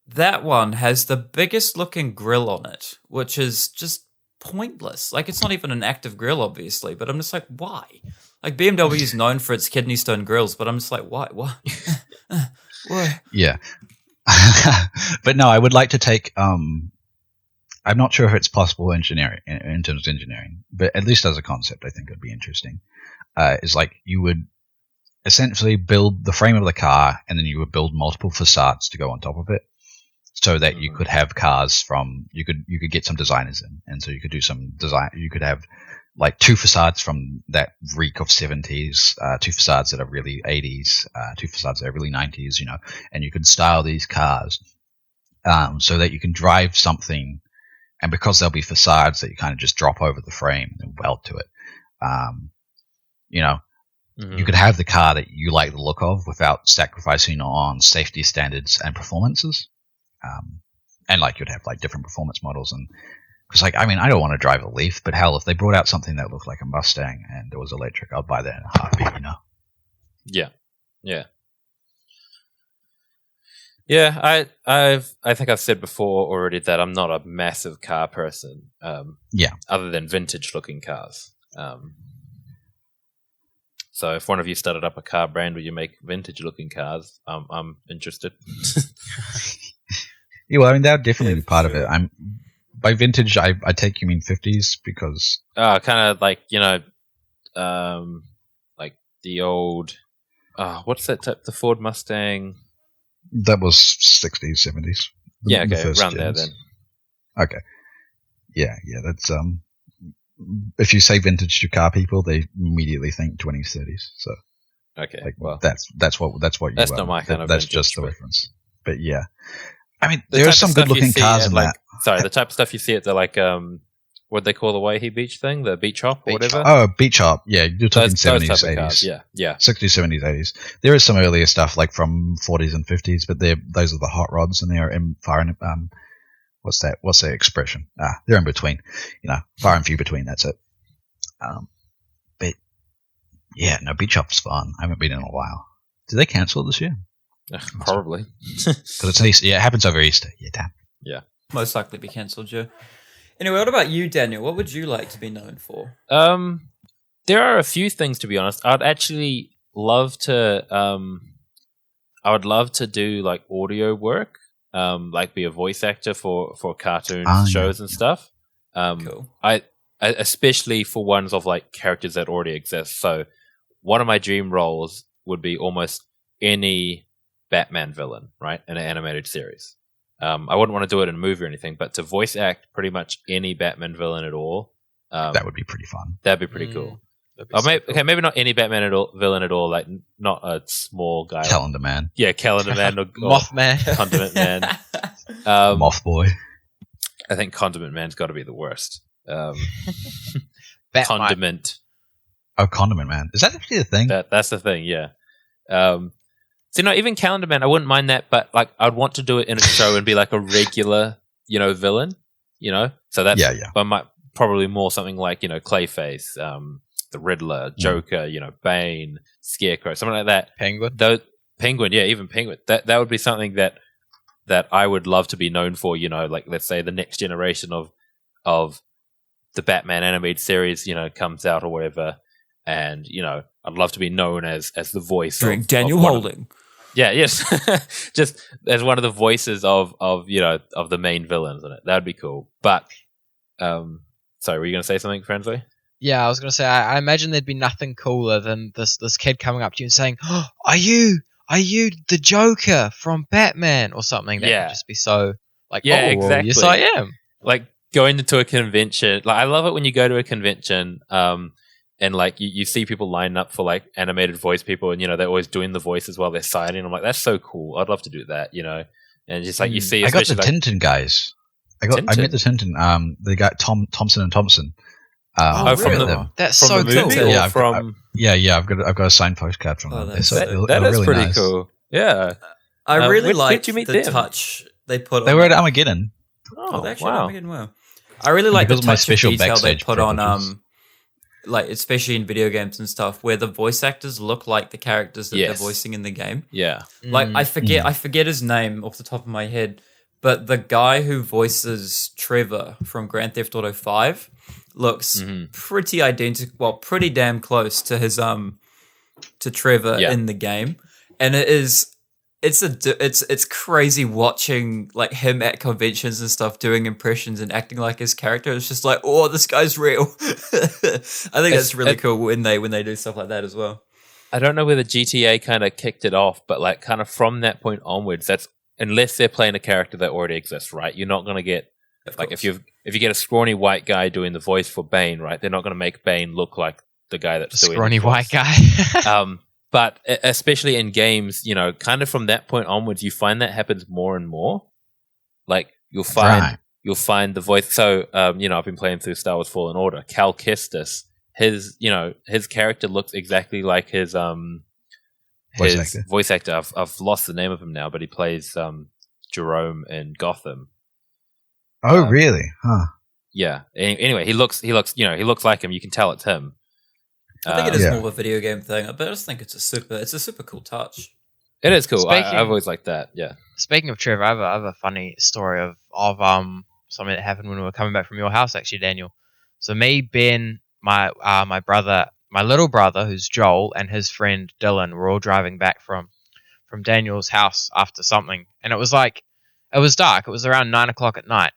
That one has the biggest looking grille on it, which is just pointless. Like it's not even an active grille, obviously, but I'm just like, why? Like BMW is known for its kidney stone grills, but I'm just like, why? Why? Yeah. But no, I would like to take I'm not sure if it's possible in terms of engineering, but at least as a concept, I think it would be interesting. Is like you would essentially build the frame of the car, and then you would build multiple facades to go on top of it, so that you could have cars you could get some designers in, and so you could do some design. You could have like two facades from that reek of 70s, two facades that are really 80s, two facades that are really 90s, and you could style these cars so that you can drive something. And because there'll be facades that you kind of just drop over the frame and weld to it, you could have the car that you like the look of without sacrificing on safety standards and performances. And like you'd have like different performance models. And because I don't want to drive a Leaf, but hell, if they brought out something that looked like a Mustang and it was electric, I'd buy that in a heartbeat. Yeah. Yeah, I think I've said before already that I'm not a massive car person. Other than vintage looking cars. So if one of you started up a car brand where you make vintage-looking cars, I'm interested. Yeah, well, I mean, that would definitely be part of it. By vintage, I take you mean 50s because... kind of like, like the old... what's that type? The Ford Mustang? That was 60s, 70s. Yeah, okay, around there then. Okay. Yeah, that's... if you say vintage to car people, they immediately think 20s, 30s. So, okay, like, well, that's what you. That's not my kind of. That's vintage, just the but reference. But yeah, I mean, there are some good-looking cars in that. Sorry, the type of stuff you see at the what they call the Waihi Beach thing, the beach hop or whatever. Oh, beach hop. Yeah, you're talking those 70s, type of 80s. Cars. Yeah. 60s, 70s, 80s. There is some earlier stuff like from 40s and 50s, but those are the hot rods, and they are far in. What's that? What's the expression? They're in between. Far and few between. That's it. But yeah, no, beach hop's fun. I haven't been in a while. Did they cancel this year? Probably. Because it's Easter. Yeah, it happens over Easter. Yeah, damn. Yeah. Most likely be cancelled, Joe. Anyway, what about you, Daniel? What would you like to be known for? There are a few things, to be honest. I'd actually love to. I would love to do like audio work, like be a voice actor for cartoons, shows, and stuff. Cool. I especially for ones of like characters that already exist. So one of my dream roles would be almost any Batman villain, right, in an animated series. I wouldn't want to do it in a movie or anything, but to voice act pretty much any Batman villain at all. That would be pretty fun. That'd be pretty cool. Cool. Okay, maybe not any Batman villain at all, like not a small guy. Calendar Man. Yeah, Calendar Man or Mothman. Condiment Man. Moth Boy. I think Condiment Man's got to be the worst. Bat Condiment. Oh, Condiment Man. Is that actually a thing? That's the thing, yeah. So even Calendar Man, I wouldn't mind that, but like I'd want to do it in a show and be like a regular, villain, So that's I might probably more something like, Clayface, the Riddler, Joker, Bane, Scarecrow, something like that. Penguin. Penguin, yeah, even Penguin. That would be something that I would love to be known for, like let's say the next generation of the Batman animated series, comes out or whatever, and I'd love to be known as the voice of Daniel Holding. Yes, just as one of the voices of the main villains in it. That'd be cool. But sorry, were you going to say something, Franzoi? Yeah, I was going to say I imagine there'd be nothing cooler than this kid coming up to you and saying, oh, "Are you the Joker from Batman?" or something. That would just be so like, yeah, oh, exactly. Well, yes, I am. Like going into a convention. Like I love it when you go to a convention. And like you see people line up for like animated voice people, and they're always doing the voices while they're signing. I'm like, that's so cool. I'd love to do that, And just like you see, I got the Tintin guys. I met the Tintin. They got Thompson and Thompson. Really? That's so cool. Yeah, I've got a signed postcard from them. That is really pretty nice. Cool. Yeah, I really liked the touch they put. They were at Armageddon. Oh, actually, wow. Armageddon. Wow. I really like the touch of detail they put on. Like especially in video games and stuff, where the voice actors look like the characters that they're voicing in the game. Yeah, like I forget his name off the top of my head, but the guy who voices Trevor from Grand Theft Auto 5 looks pretty identical, well, pretty damn close to his to Trevor in the game, and it's crazy watching like him at conventions and stuff doing impressions and acting like his character. It's just like, oh, this guy's real. I think that's really cool when they do stuff like that as well. I don't know whether GTA kind of kicked it off, but like kind of from that point onwards, that's unless they're playing a character that already exists, right? You're not going to get like if you get a scrawny white guy doing the voice for Bane, right? They're not going to make Bane look like the guy that's doing scrawny white guy. But especially in games, kind of from that point onwards, you find that happens more and more. Like you'll find the voice. So I've been playing through Star Wars Fallen Order. Cal Kestis, his character looks exactly like his voice actor. I've lost the name of him now, but he plays Jerome in Gotham. Oh, really? Huh. Yeah. Anyway, he looks like him. You can tell it's him. I think it is more of a video game thing, but I just think it's a super cool touch. It is cool. I've always liked that. Yeah. Speaking of Trevor, I have a funny story of something that happened when we were coming back from your house, actually, Daniel. So me, Ben, my brother, my little brother, who's Joel, and his friend Dylan were all driving back from Daniel's house after something, and it was dark. It was around 9 o'clock at night,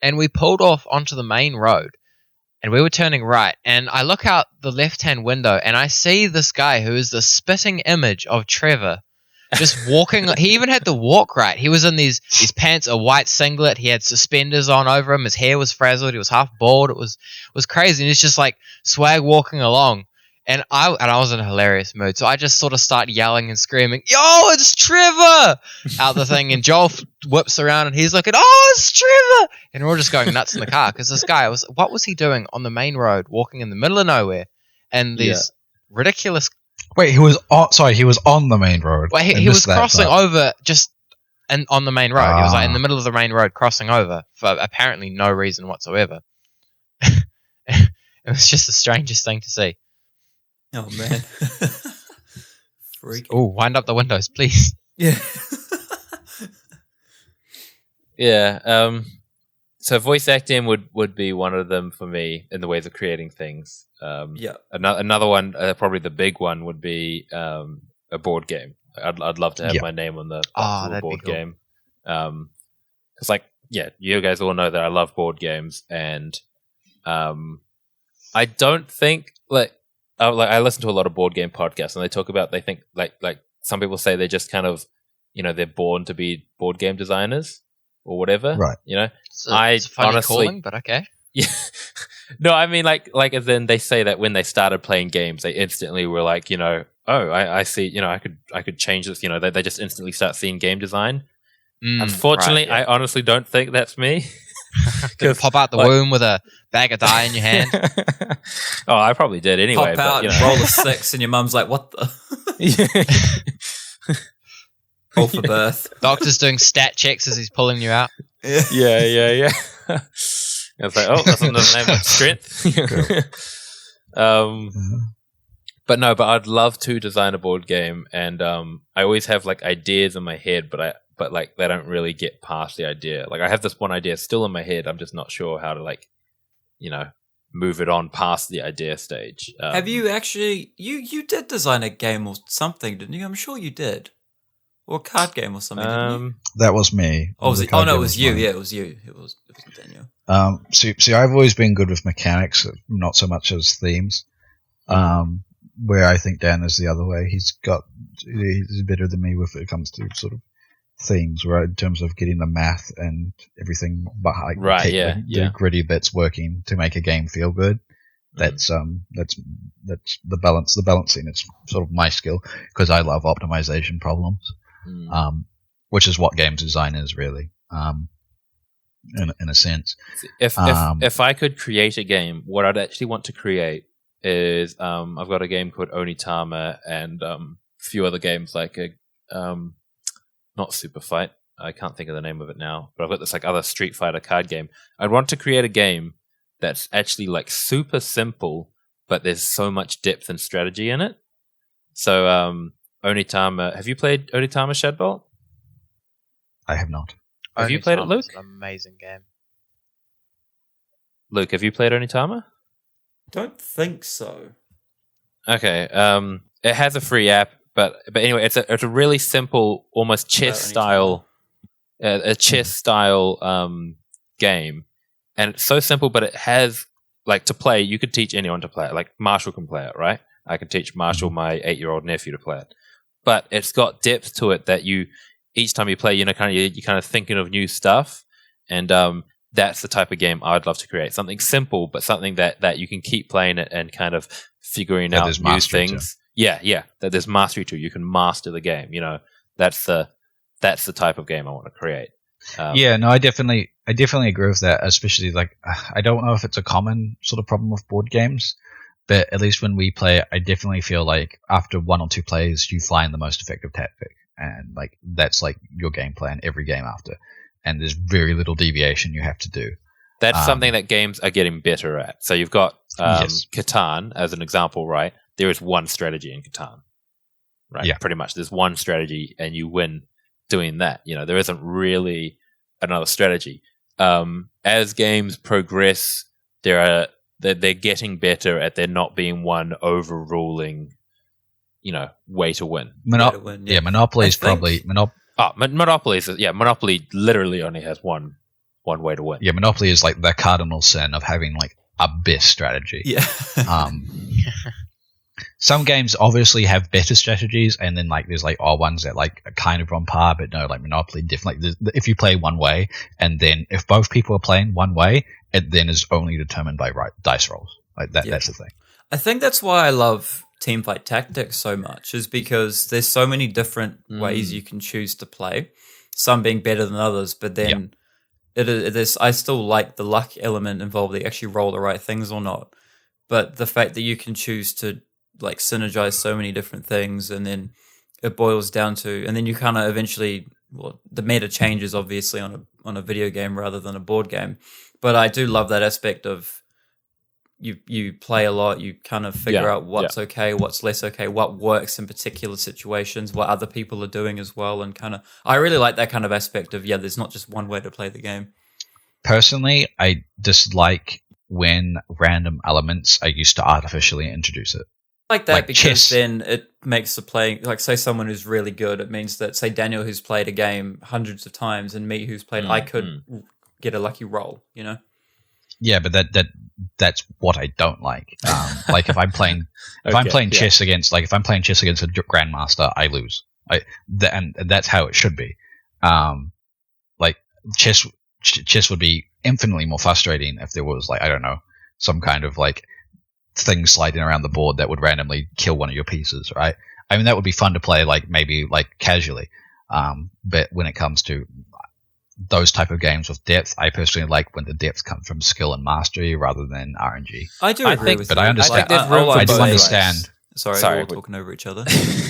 and we pulled off onto the main road, and we were turning right, and I look out the left-hand window, and I see this guy who is the spitting image of Trevor, just walking. He even had the walk right. He was in these pants, a white singlet. He had suspenders on over him. His hair was frazzled. He was half bald. It was crazy. And he's just like swag walking along. And I was in a hilarious mood. So I just sort of start yelling and screaming, "Yo, it's Trevor!" out the thing. And Joel whips around and he's looking, "Oh, it's Trevor!" And we're all just going nuts in the car because this guy what was he doing on the main road, walking in the middle of nowhere, and these ridiculous. Wait, he was on the main road. Well, he was crossing over on the main road. He was like in the middle of the main road crossing over for apparently no reason whatsoever. It was just the strangest thing to see. Oh, man. Freak. Oh, wind up the windows, please. Yeah. Yeah. So voice acting would be one of them for me in the ways of creating things. Another one, probably the big one, would be a board game. I'd love to have my name on the box of a board game. Because, you guys all know that I love board games, and I don't think I listen to a lot of board game podcasts, and they talk about they think like some people say they're just kind of they're born to be board game designers or whatever. Right. It's a funny honestly calling, but okay. Yeah. No, I mean like as in they say that when they started playing games, they instantly were like, I see, I could change this, they just instantly start seeing game design. Unfortunately, I honestly don't think that's me. Pop out the womb with a bag of dye in your hand. Oh, I probably did anyway. Pop out and roll a 6 and your mum's like, "What the?" All for birth. Doctor's doing stat checks as he's pulling you out. Yeah. I was like, oh, that's another name of strength. But I'd love to design a board game, and I always have ideas in my head, but they don't really get past the idea. I have this one idea still in my head. I'm just not sure how to move it on past the idea stage. Have you actually? You did design a game or something, didn't you? I'm sure you did. Or a card game or something, didn't you? That was me. Oh, no, it was you. Yeah, it was you. It wasn't Daniel. See, I've always been good with mechanics, not so much as themes. Where I think Dan is the other way. He's better than me when it comes to sort of themes, right? In terms of getting the math and everything, but the gritty bits working to make a game feel good. That's the balance. The balancing is sort of my skill because I love optimization problems, which is what games design is really, in a sense. If I could create a game, what I'd actually want to create is I've got a game called Onitama and a few other games like not Super Fight. I can't think of the name of it now, but I've got this other Street Fighter card game. I'd want to create a game that's actually super simple, but there's so much depth and strategy in it. So Onitama, have you played Onitama, Shadbolt? I have not. Have you played it, Luke? An amazing game. Luke, have you played Onitama? Don't think so. Okay. It has a free app, but anyway, it's a really simple, almost chess style game. And it's so simple, but it has, to play, you could teach anyone to play it. Marshall can play it, right? I can teach Marshall, my 8-year-old nephew, to play it. But it's got depth to it that each time you play, you're kind of thinking of new stuff. And that's the type of game I'd love to create. Something simple, but something that you can keep playing it and kind of figuring out new things. Yeah. That there's mastery to it. You can master the game. That's the type of game I want to create. I definitely agree with that, especially I don't know if it's a common sort of problem with board games, but at least when we play, I definitely feel like after 1 or 2 plays, you find the most effective tactic, and that's your game plan every game after, and there's very little deviation you have to do. That's something that games are getting better at. So you've got Catan as an example, right? There is one strategy in Catan, right? Yeah. Pretty much, there's one strategy, and you win doing that. There isn't really another strategy. As games progress, there they're getting better at there not being one overruling, way to win. Monopoly is probably Monopoly literally only has one way to win. Yeah, Monopoly is like the cardinal sin of having like a best strategy. Yeah. Some games obviously have better strategies, and then like there's like ones that like are kind of on par, but no, like Monopoly different. Like if you play one way, and then if both people are playing one way, it then is only determined by dice rolls. Like that. Yeah. That's the thing. I think that's why I love Teamfight Tactics so much, is because there's so many different ways you can choose to play. Some being better than others, but then I still like the luck element involved. That you actually roll the right things or not. But the fact that you can choose to like synergize so many different things, and then it boils down to, and then you kind of eventually, the meta changes obviously on a video game rather than a board game. But I do love that aspect of you play a lot, you kind of figure out what's okay, what's less okay, what works in particular situations, what other people are doing as well, and kind of I really like that kind of aspect of there's not just one way to play the game. Personally, I dislike when random elements are used to artificially introduce it. Like that, because chess. Then it makes the playing, like say someone who's really good, it means that say Daniel who's played a game hundreds of times and me who's played, I could get a lucky roll, Yeah, but that's what I don't like. Like if I'm playing chess against a grandmaster, I lose. And that's how it should be. Like chess would be infinitely more frustrating if there was like, I don't know, some kind of like thing sliding around the board that would randomly kill one of your pieces, right? I mean, that would be fun to play, like maybe like casually. But when it comes to those type of games with depth, I personally like when the depth comes from skill and mastery rather than RNG. I do agree with you. But I understand. I do understand. Sorry, we're all talking over each other.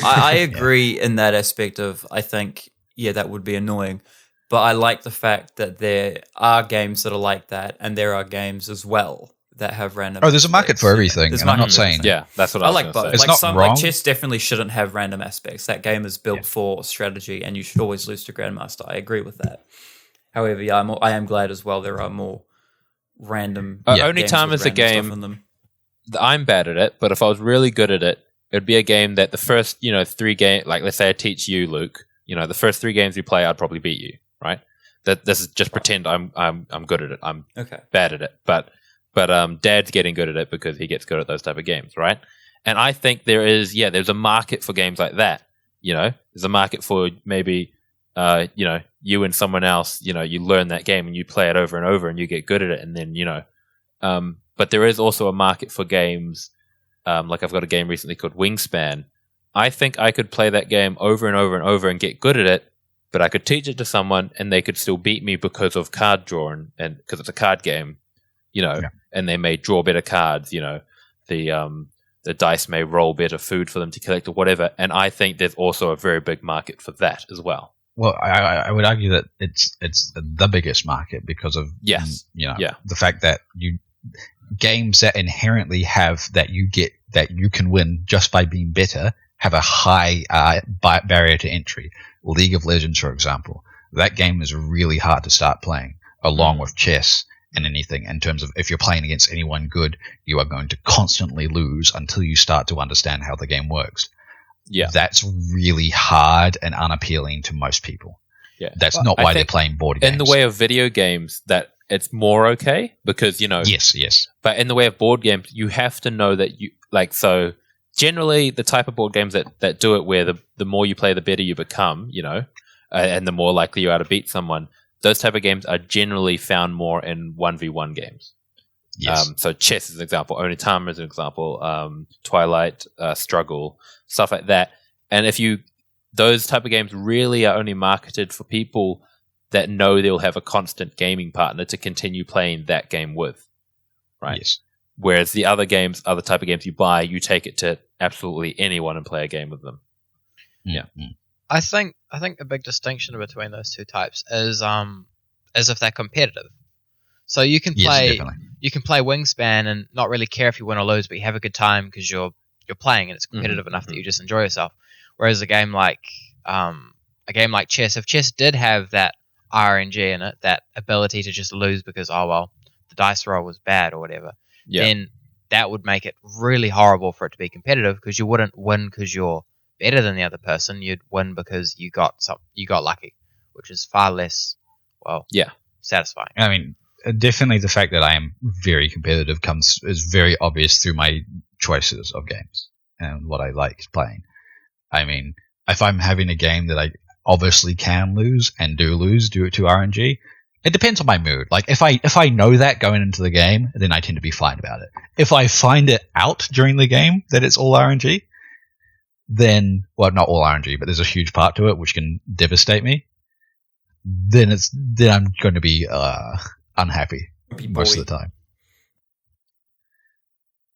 I agree in that aspect of, I think, that would be annoying. But I like the fact that there are games that are like that, and there are games as well that have random. Oh, there's a market for everything, and I'm not saying. Yeah, that's what I like both. It's not wrong. Like chess definitely shouldn't have random aspects. That game is built for strategy, and you should always lose to Grandmaster. I agree with that. However, I am glad as well there are more random. Only time is a game. I'm bad at it, but if I was really good at it, it'd be a game that the first 3 games, like let's say I teach you, Luke. The first 3 games we play, I'd probably beat you, right? That this is just pretend I'm good at it. I'm bad at it, but Dad's getting good at it because he gets good at those type of games, right? And I think there's a market for games like that. There's a market for maybe you and someone else. You learn that game and you play it over and over and you get good at it, and then but there is also a market for games. Like I've got a game recently called Wingspan. I think I could play that game over and over and over and get good at it. But I could teach it to someone and they could still beat me because of card drawing and because it's a card game, and they may draw better cards, the dice may roll better food for them to collect or whatever. And I think there's also a very big market for that as well. Well, I would argue that it's the biggest market because of the fact that games that inherently have that you can win just by being better have a high barrier to entry. League of Legends, for example, that game is really hard to start playing, along with chess and anything. In terms of if you're playing against anyone good, you are going to constantly lose until you start to understand how the game works. Yeah, that's really hard and unappealing to most people. Yeah, that's not why they're playing board games. In the way of video games, that it's more okay because Yes. But in the way of board games, you have to know that you like so. Generally, the type of board games that do it where the more you play, the better you become, and the more likely you are to beat someone, those type of games are generally found more in 1v1 games. Yes. So chess is an example, Onitama is an example, Twilight, Struggle, stuff like that. And those type of games really are only marketed for people that know they'll have a constant gaming partner to continue playing that game with, right? Yes. Whereas the other type of games you buy, you take it to absolutely anyone and play a game with them. Yeah. I think a big distinction between those two types is if they're competitive. So you can play Wingspan and not really care if you win or lose, but you have a good time because you're playing and it's competitive enough that you just enjoy yourself. Whereas a game like chess, if chess did have that RNG in it, that ability to just lose because the dice roll was bad or whatever, then that would make it really horrible for it to be competitive, because you wouldn't win because you're better than the other person. You'd win because you got lucky, which is far less satisfying. I mean, definitely the fact that I am very competitive is very obvious through my choices of games and what I like playing. I mean, if I'm having a game that I obviously can lose and do lose due to RNG, it depends on my mood. Like, if I know that going into the game, then I tend to be fine about it. If I find it out during the game that it's all RNG, then, well, not all RNG, but there's a huge part to it which can devastate me, then I'm going to be unhappy most of the time.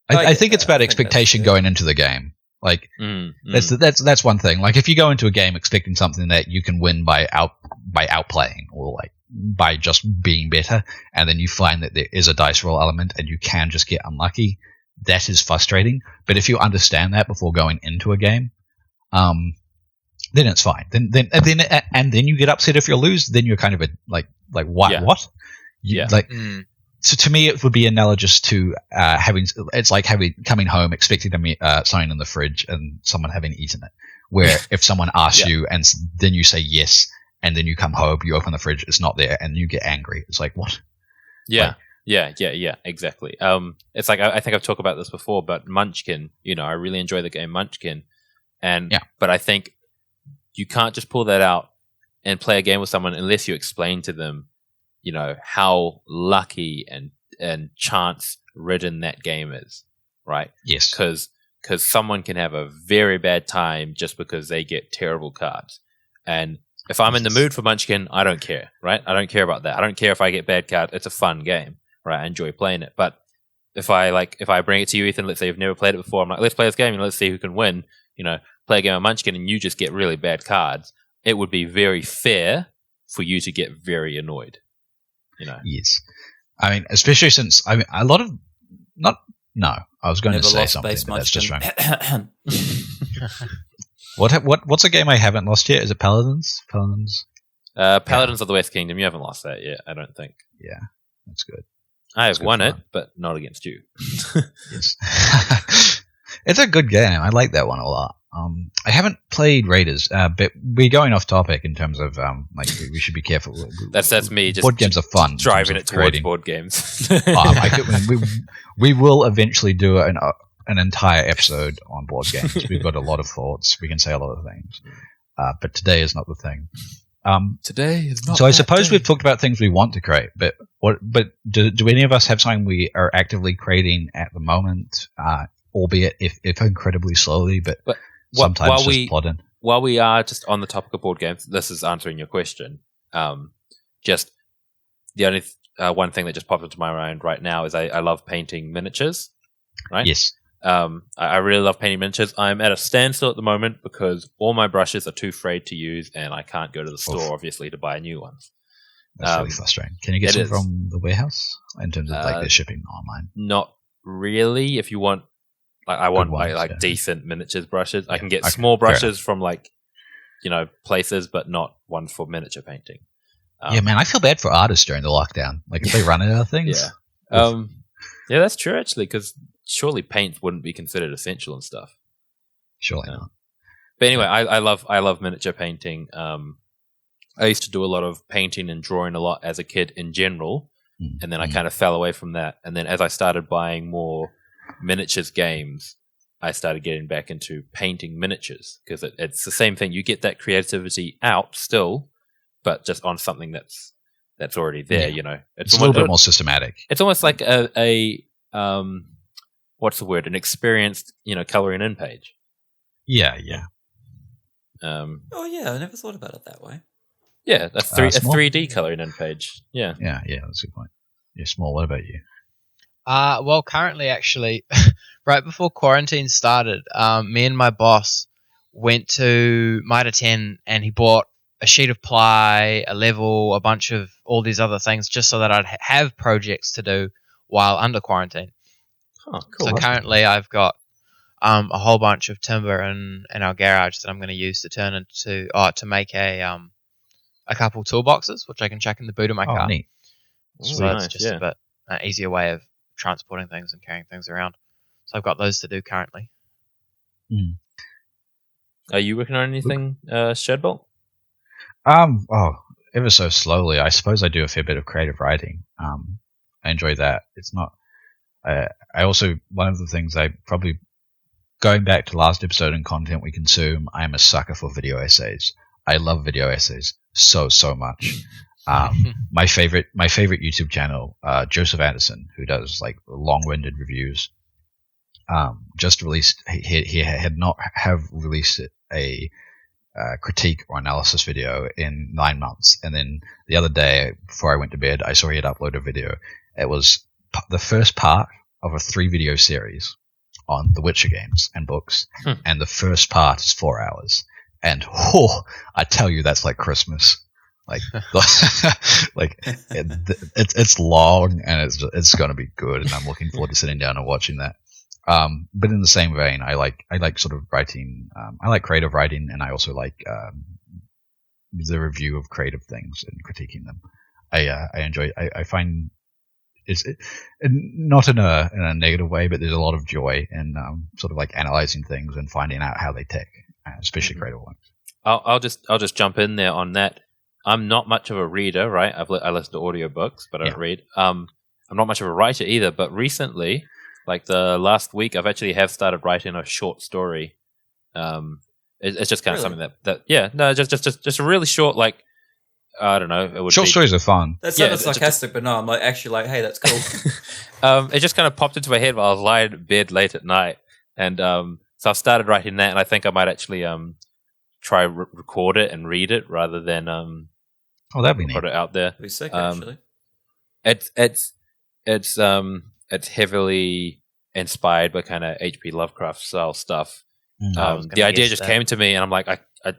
I think it's about expectation going into the game. Like, that's one thing. Like, if you go into a game expecting something that you can win by outplaying, or like by just being better, and then you find that there is a dice roll element and you can just get unlucky, that is frustrating. But if you understand that before going into a game, then it's fine. Then you get upset if you lose. Then you're kind of like what? Yeah. What? Yeah. Like. So to me, it would be analogous to coming home expecting something in the fridge and someone having eaten it. Where if someone asks you and then you say yes, and then you come home, you open the fridge, it's not there, and you get angry. It's like, what? Yeah, exactly. It's like, I think I've talked about this before, but Munchkin, I really enjoy the game Munchkin, but I think you can't just pull that out and play a game with someone unless you explain to them, how lucky and chance ridden that game is, right? Yes. Because someone can have a very bad time just because they get terrible cards. And if I'm in the mood for Munchkin, I don't care, right? I don't care about that. I don't care if I get bad cards. It's a fun game, right? I enjoy playing it. But if I bring it to you, Ethan, let's say you've never played it before, I'm like, let's play this game and let's see who can win. Play a game of Munchkin and you just get really bad cards. It would be very fair for you to get very annoyed. Yes. I mean, especially since a lot of I was going to say something, but that's just wrong. What's a game I haven't lost yet? Is it Paladins? Paladins of the West Kingdom. You haven't lost that yet, I don't think. Yeah, that's good. I have won it, but not against you. Yes. It's a good game. I like that one a lot. I haven't played Raiders, but we're going off topic in terms of we should be careful. That's me. Just board games are fun. Driving it towards board games. We will eventually do an entire episode on board games. We've got a lot of thoughts. We can say a lot of things, but today is not the thing. Today is not. So I suppose we've talked about things we want to create, but do any of us have something we are actively creating at the moment? Albeit if incredibly slowly, but sometimes just plodding. While we are just on the topic of board games, this is answering your question. Just the only one thing that just popped into my mind right now is I love painting miniatures. Right? Yes. I really love painting miniatures. I'm at a standstill at the moment because all my brushes are too frayed to use, and I can't go to the store, obviously, to buy new ones. That's really frustrating. Can you get some from the warehouse in terms of their shipping online? Not really. If you want. I want decent miniatures brushes. I can get small brushes from places, but not one for miniature painting. Yeah, man, I feel bad for artists during the lockdown. Like if they run out of things. Yeah, yeah, that's true actually, because surely paint wouldn't be considered essential and stuff. Surely not. But anyway, I love miniature painting. I used to do a lot of painting and drawing a lot as a kid in general, and then I kind of fell away from that. And then as I started buying more miniatures games, I started getting back into painting miniatures because it's the same thing. You get that creativity out still, but just on something that's already there. It's a little bit more systematic. It's almost like a what's the word? An experienced coloring in page. Yeah. Oh yeah, I never thought about it that way. Yeah, a 3D coloring in page. Yeah, that's a good point. Yeah, Small. What about you? Well, currently, actually, right before quarantine started, me and my boss went to Mitre 10 and he bought a sheet of ply, a level, a bunch of all these other things just so that I'd have projects to do while under quarantine. Oh, cool. So currently I've got a whole bunch of timber in our garage that I'm going to use to turn into to make a couple toolboxes, which I can chuck in the boot of my car. Neat. So it's just a bit an easier way of transporting things and carrying things around. So I've got those to do currently. Are you working on anything, Shadbolt? Ever so slowly. I suppose I do a fair bit of creative writing. I enjoy that. It's not. I also, one of the things I probably, going back to last episode and content we consume, I am a sucker for video essays. I love video essays so much. My favorite YouTube channel, Joseph Anderson, who does like long-winded reviews, just released. He had not have released a critique or analysis video in 9 months, and then the other day before I went to bed, I saw he had uploaded a video. It was the first part of a 3-video series on the Witcher games and books, and the first part is 4 hours. And I tell you, that's like Christmas. Like, it's long and it's going to be good, and I'm looking forward to sitting down and watching that. But in the same vein, I like sort of writing. I like creative writing, and I also like the review of creative things and critiquing them. I enjoy. I find it's not in a negative way, but there's a lot of joy in sort of like analyzing things and finding out how they tick, especially creative ones. I'll just jump in there on that. I'm not much of a reader, right? I listen to audiobooks, but I don't read. I'm not much of a writer either, but recently, like the last week, I've actually started writing a short story. It's just kind of something just a really short, like, I don't know. It would short stories are fun. That sounded sarcastic, but no, I'm like actually like, hey, that's cool. It just kind of popped into my head while I was lying in bed late at night, and so I've started writing that, and I think I might actually try record it and read it rather than that'd be neat. Put it out there. That'd be sick, actually. It's heavily inspired by kind of H.P. Lovecraft style stuff. The idea just came to me, and I'm like, I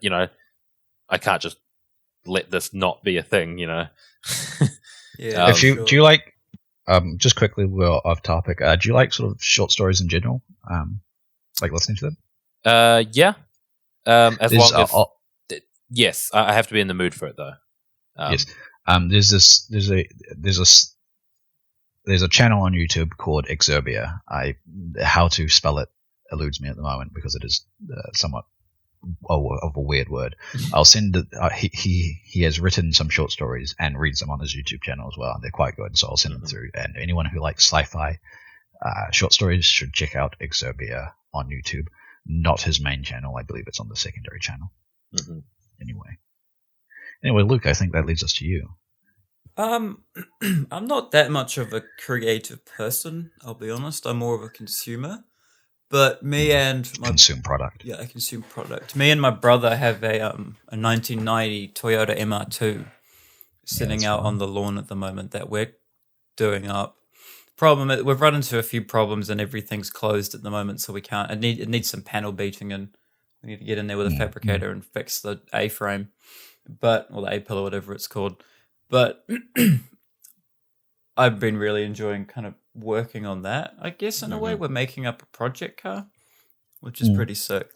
can't just let this not be a thing, you know. Yeah. Do you like? Just quickly, we're off topic. Do you like sort of short stories in general? Like listening to them? Yeah. As long as yes, I have to be in the mood for it though. Yes. There's a channel on YouTube called Exerbia. How to spell it eludes me at the moment because it is somewhat of a weird word. I'll send it. He has written some short stories and reads them on his YouTube channel as well, and they're quite good. So I'll send them through. And anyone who likes sci-fi short stories should check out Exerbia on YouTube. Not his main channel. I believe it's on the secondary channel. Anyway, Luke, I think that leads us to you. I'm not that much of a creative person, I'll be honest. I'm more of a consumer. But me and consume product. Yeah, I consume product. Me and my brother have a 1990 Toyota MR2 sitting out on the lawn at the moment that we're doing up. Problem is, we've run into a few problems and everything's closed at the moment, so we can't. It needs some panel beating, and we need to get in there with a fabricator and fix the A-frame, or the A-pillar, whatever it's called. But I've been really enjoying kind of working on that. I guess in a way we're making up a project car, which is pretty sick.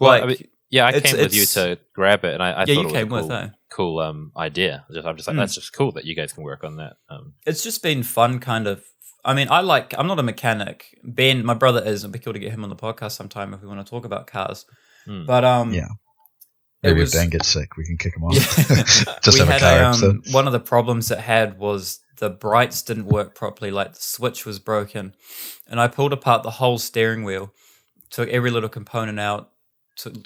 Well, I mean, I came with you to grab it, and I thought you it was came a cool idea. I'm just like, that's just cool that you guys can work on that. It's just been fun, kind of. I mean, I'm not a mechanic. Ben, my brother is. It'd be cool to get him on the podcast sometime if we want to talk about cars. But maybe if Dan gets sick, we can kick him off. Just have a car episode. One of the problems it had was the brights didn't work properly. Like the switch was broken, and I pulled apart the whole steering wheel, took every little component out,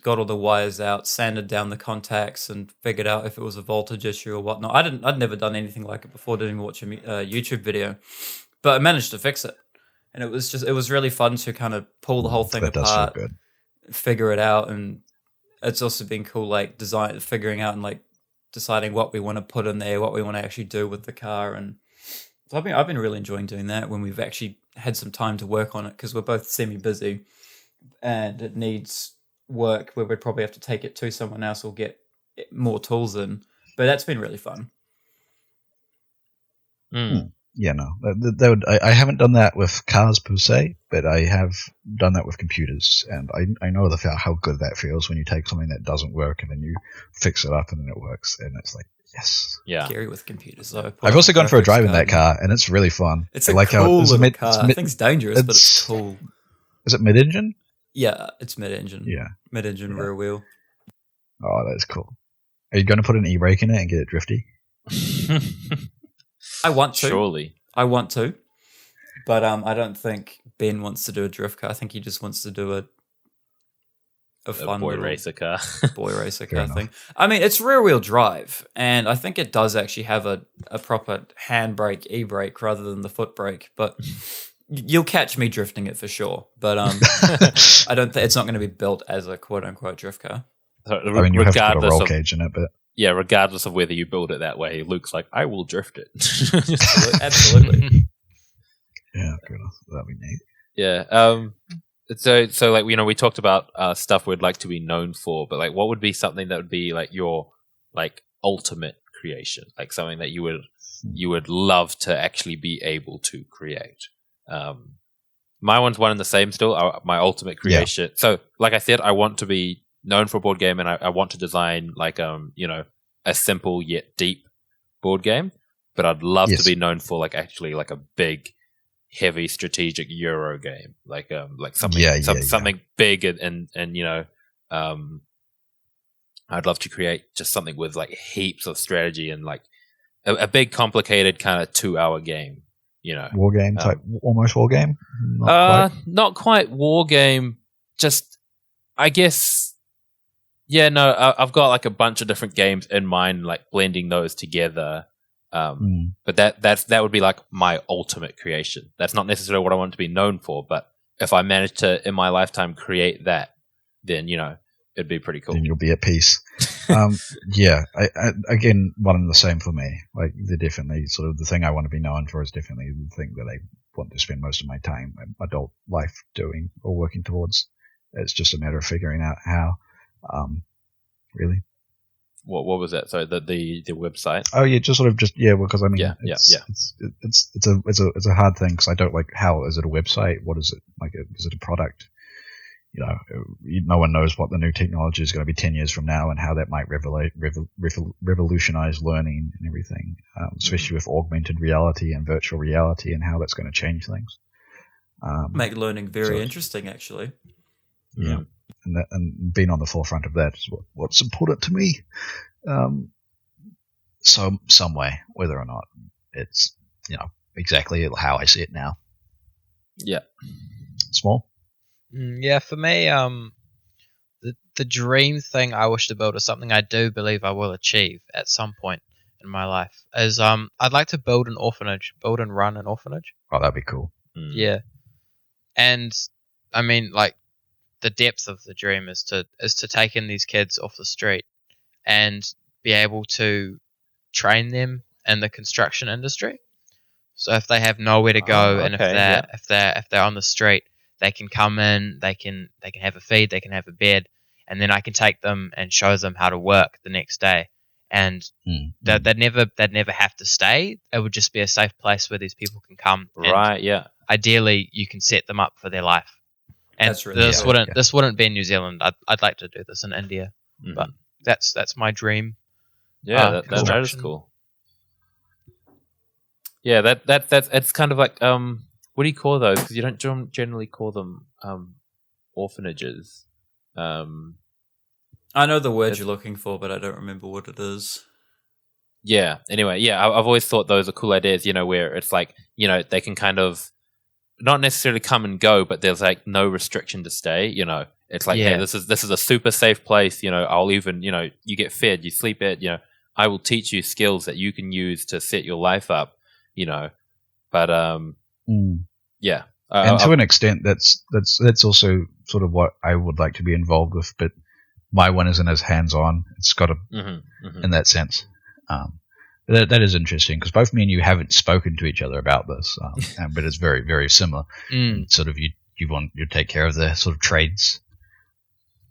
got all the wires out, sanded down the contacts, and figured out if it was a voltage issue or whatnot. I'd never done anything like it before. Didn't even watch a YouTube video. But I managed to fix it, and it was really fun to kind of pull the whole thing apart, figure it out, and it's also been cool, like figuring out and like deciding what we want to put in there, what we want to actually do with the car, and so I've been really enjoying doing that when we've actually had some time to work on it because we're both semi-busy, and it needs work where we'd probably have to take it to someone else or get more tools in, but that's been really fun. Yeah, no. I haven't done that with cars per se, but I have done that with computers, and I know how good that feels when you take something that doesn't work and then you fix it up and then it works, and it's like Yes. Yeah. Scary with computers, though. I've also gone for a drive in that car, and it's really fun. It's I a like cool it's little car. I think it's dangerous, but it's cool. Is it mid-engine? Yeah, it's mid-engine. Yeah. Mid-engine rear wheel. Oh, that's cool. Are you going to put an e-brake in it and get it drifty? I want to. Surely. I want to. But I don't think Ben wants to do a drift car. I think he just wants to do a fun boy little racer car. boy racer car thing. I mean, it's rear-wheel drive, and I think it does actually have a proper handbrake, e-brake, rather than the foot brake, but you'll catch me drifting it for sure. But I don't think it's not going to be built as a quote-unquote drift car. I mean, you have to put a roll cage in it, but... Yeah, regardless of whether you build it that way, Luke's like, I will drift it. Absolutely. Yeah, good. That'd be neat. Yeah. So like, we talked about stuff we'd like to be known for, but like, what would be something that would be like your like ultimate creation, like something that you would love to actually be able to create? My one's one and the same still. My ultimate creation. Yeah. So, like I said, I want to be known for a board game, and I want to design like a simple yet deep board game. But I'd love to be known for like actually like a big, heavy strategic Euro game, like something something big and I'd love to create just something with like heaps of strategy and like a big complicated kind of 2-hour game, war game type, almost war game. Not quite war game, just I guess. Yeah, no, I've got like a bunch of different games in mind, like blending those together. But that would be like my ultimate creation. That's not necessarily what I want to be known for, but if I manage to in my lifetime create that, then it'd be pretty cool. Then you'll be at peace. Yeah, I again, one and the same for me. Like, they're definitely sort of the thing I want to be known for is definitely the thing that I want to spend most of my time, adult life, doing or working towards. It's just a matter of figuring out how. Really. What was that? So the website. Oh yeah, because I mean, it's a hard thing because I don't like, how is it a website? What is it like? Is it a product? No one knows what the new technology is going to be 10 years from now and how that might revolutionize learning and everything, especially with augmented reality and virtual reality and how that's going to change things. Make learning very interesting, actually. Yeah. And being on the forefront of that is what's important to me. Some way, whether or not it's exactly how I see it now. Yeah. Small. Yeah, for me, the dream thing I wish to build is something I do believe I will achieve at some point in my life. Is I'd like to build and run an orphanage. Oh, that'd be cool. Yeah, and I mean, like, the depth of the dream is to take in these kids off the street and be able to train them in the construction industry. So if they have nowhere to go, and if they're on the street, they can come in, they can have a feed, they can have a bed, and then I can take them and show them how to work the next day. And they'd never have to stay. It would just be a safe place where these people can come. Right. Yeah. Ideally, you can set them up for their life. And that's really this wouldn't be in New Zealand. I'd like to do this in India, but that's my dream. Yeah, that is cool. Yeah, that's it's kind of like what do you call those? Because you don't generally call them orphanages. I know the word you're looking for, but I don't remember what it is. Yeah. Anyway, yeah, I've always thought those are cool ideas. Where it's like they can kind of not necessarily come and go, but there's like no restriction to stay. It's like, hey, this is a super safe place. I'll even you get fed, you sleep at. I will teach you skills that you can use to set your life up. But yeah, and to an extent, that's also sort of what I would like to be involved with. But my one isn't as hands-on. It's got in that sense. That is interesting because both me and you haven't spoken to each other about this, but it's very, very similar. Sort of you take care of the sort of trades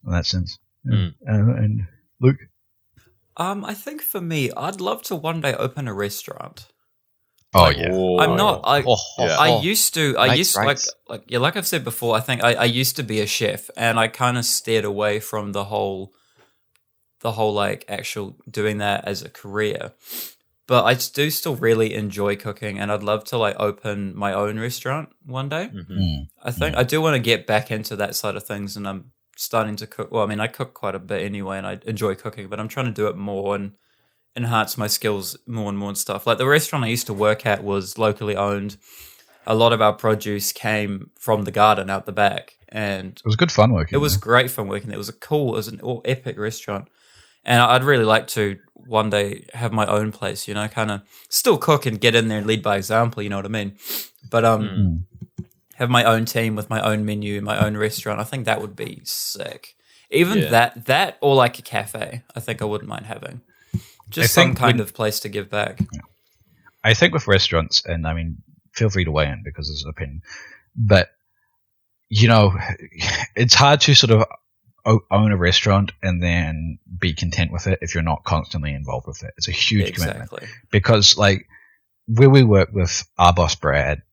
in that sense. And Luke? I think for me, I'd love to one day open a restaurant. Oh yeah. I'm not. I used to. Right. Like I've said before. I think I used to be a chef, and I kind of steered away from the whole the whole like actual doing that as a career. But I do still really enjoy cooking, and I'd love to like open my own restaurant one day. I think I do want to get back into that side of things, and I'm starting to cook. Well, I mean, I cook quite a bit anyway, and I enjoy cooking, but I'm trying to do it more and enhance my skills more and more and stuff. Like the restaurant I used to work at was locally owned. A lot of our produce came from the garden out the back, and it was good fun working. It was great fun working. It was an epic restaurant. And I'd really like to one day have my own place, you know, kind of still cook and get in there and lead by example, you know what I mean? But have my own team with my own menu, my own restaurant. I think that would be sick. Even that or like a cafe, I think I wouldn't mind having. Just some kind of place to give back. I think with restaurants, and I mean, feel free to weigh in because it's an opinion, but, you know, it's hard to sort of own a restaurant and then be content with it if you're not constantly involved with it. It's a huge commitment. Because, like, where we work with our boss, Brad,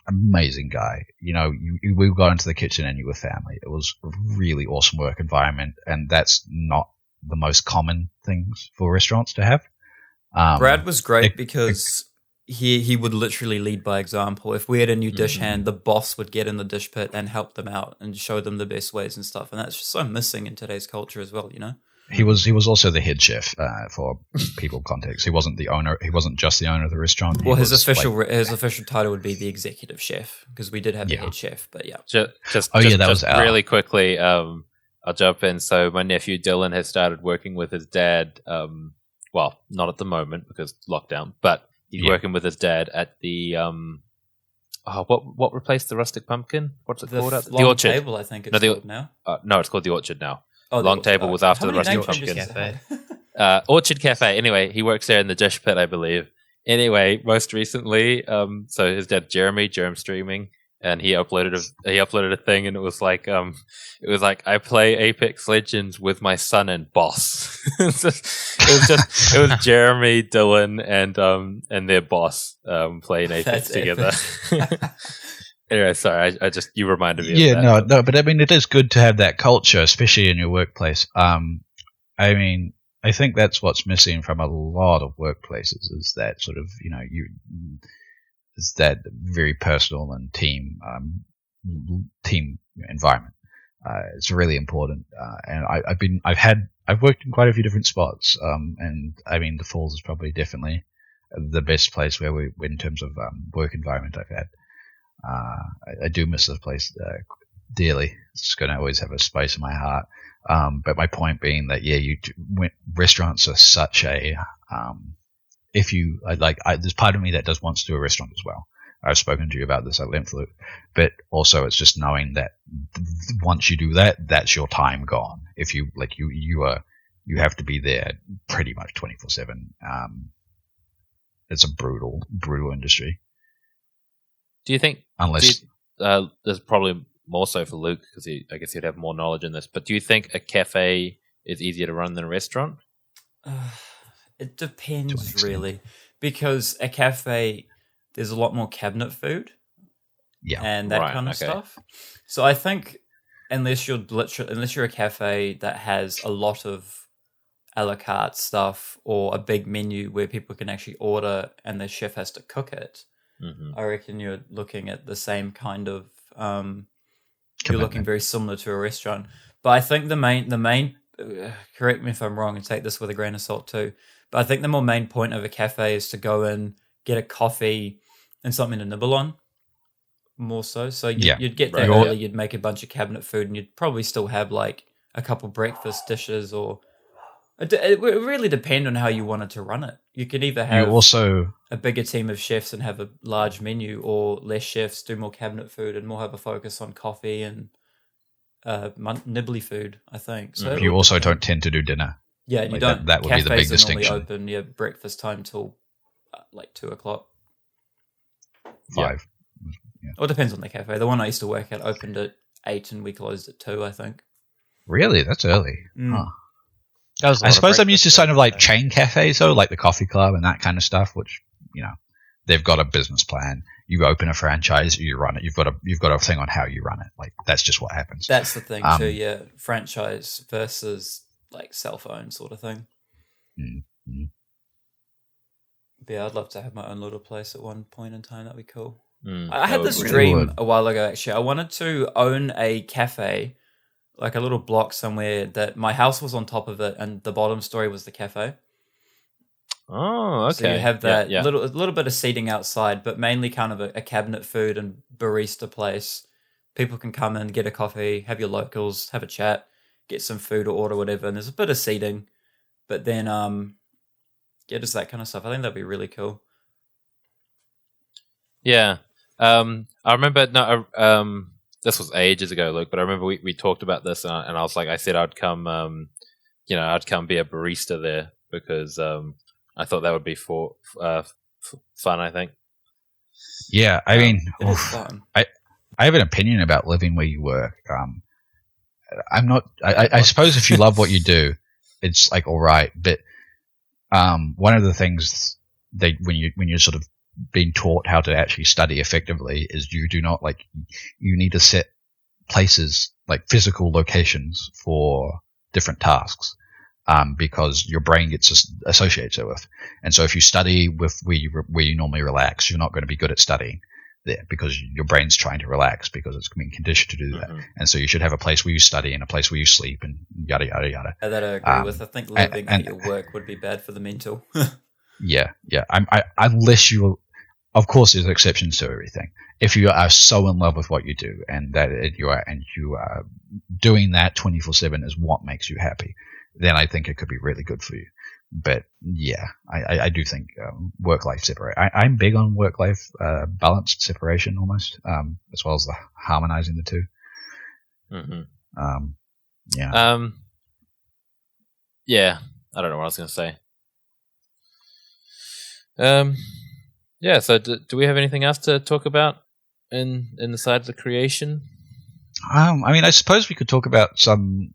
amazing guy. You know, we got into the kitchen and you were family. It was a really awesome work environment, and that's not the most common things for restaurants to have. Brad was great because he would literally lead by example. If we had a new dish hand, the boss would get in the dish pit and help them out and show them the best ways and stuff. And that's just so missing in today's culture as well, you know? He was also the head chef for people context. He wasn't the owner. He wasn't just the owner of the restaurant. Well, his official title would be the executive chef, because we did have the head chef. But yeah, just really quickly. I'll jump in. So my nephew Dylan has started working with his dad. Well, not at the moment because lockdown, but he's working with his dad at the what replaced the rustic pumpkin? What's it called? The Orchard. Table, I think it's called now. No, it's called the Orchard now. Oh, Long Table was after the rustic pumpkin. Cafe. Orchard Cafe. Anyway, he works there in the dish pit, I believe. Anyway, most recently, so his dad Jeremy streaming, and he uploaded a thing, and it was like I play Apex Legends with my son and boss. it was Jeremy, Dylan, and their boss playing Apex together. Anyway, sorry, you reminded me of that. No, but I mean, it is good to have that culture, especially in your workplace. I mean, I think that's what's missing from a lot of workplaces, is that sort of, you know, is that very personal and team environment. It's really important. And I've worked in quite a few different spots. And I mean, the Falls is probably definitely the best place in terms of work environment I've had. I do miss this place dearly. It's going to always have a space in my heart. But my point being that, restaurants are such a, there's part of me that wants to do a restaurant as well. I've spoken to you about this at length, Luke. But also it's just knowing that once you do that, that's your time gone. If you, you have to be there pretty much 24/7. It's a brutal industry. Do you think, there's probably more so for Luke, because I guess he'd have more knowledge in this, but do you think a cafe is easier to run than a restaurant? It depends, really, because a cafe, there's a lot more cabinet food and that kind of stuff. So I think unless you're a cafe that has a lot of a la carte stuff or a big menu where people can actually order and the chef has to cook it, I reckon you're looking at the same kind of you're looking very similar to a restaurant. But I think the main correct me if I'm wrong and take this with a grain of salt too, but I think the more main point of a cafe is to go in, get a coffee and something to nibble on, more so. So you'd get there early, you'd make a bunch of cabinet food, and you'd probably still have like a couple breakfast dishes, or it would really depend on how you wanted to run it. You could either have a bigger team of chefs and have a large menu, or less chefs, do more cabinet food and more have a focus on coffee and nibbly food, I think. So you also don't tend to do dinner. Yeah, you don't. That would be the big distinction. Open, breakfast time till like 2:00. 5. Yeah. Well, it depends on the cafe. The one I used to work at opened at 8 and we closed at 2, I think. Really? That's early. Mm. Huh. I suppose I'm used to kind of like chain cafes, though, like the Coffee Club and that kind of stuff, which, you know, they've got a business plan. You open a franchise, you run it. You've got a thing on how you run it. Like, that's just what happens. That's the thing too. Yeah, franchise versus like cell phone sort of thing. Mm-hmm. But yeah, I'd love to have my own little place at one point in time. That'd be cool. I had this dream a while ago, actually. I wanted to own a cafe, like a little block somewhere that my house was on top of it, and the bottom story was the cafe. Oh, okay. So you have that little bit of seating outside, but mainly kind of a cabinet food and barista place. People can come in, get a coffee, have your locals, have a chat, get some food or order whatever, and there's a bit of seating. But then, yeah, just that kind of stuff. I think that'd be really cool. Yeah. I remember, this was ages ago, Luke, but I remember we talked about this, and I was like, I said I'd come, I'd come be a barista there because I thought that would be for fun, I think. Yeah, I mean, it is fun. I have an opinion about living where you work. I'm not. I suppose if you love what you do, it's like all right. But one of the things that when you're sort of being taught how to actually study effectively is you do not you need to set places like physical locations for different tasks. Because your brain gets associated with, and so if you study with where you normally relax, you're not going to be good at studying there because your brain's trying to relax because it's being conditioned to do that. Mm-hmm. And so you should have a place where you study and a place where you sleep and yada yada yada. That I agree with. I think living at your work would be bad for the mental. Yeah. Unless you, of course, there's exceptions to everything. If you are so in love with what you do and you are doing that 24/7 is what makes you happy, then I think it could be really good for you. But yeah, I do think work-life separate. I'm big on work-life balanced separation almost, as well as the harmonizing the two. Mm-hmm. Yeah. Yeah, I don't know what I was going to say. Yeah, so do we have anything else to talk about in the side of the creation? I mean, I suppose we could talk about some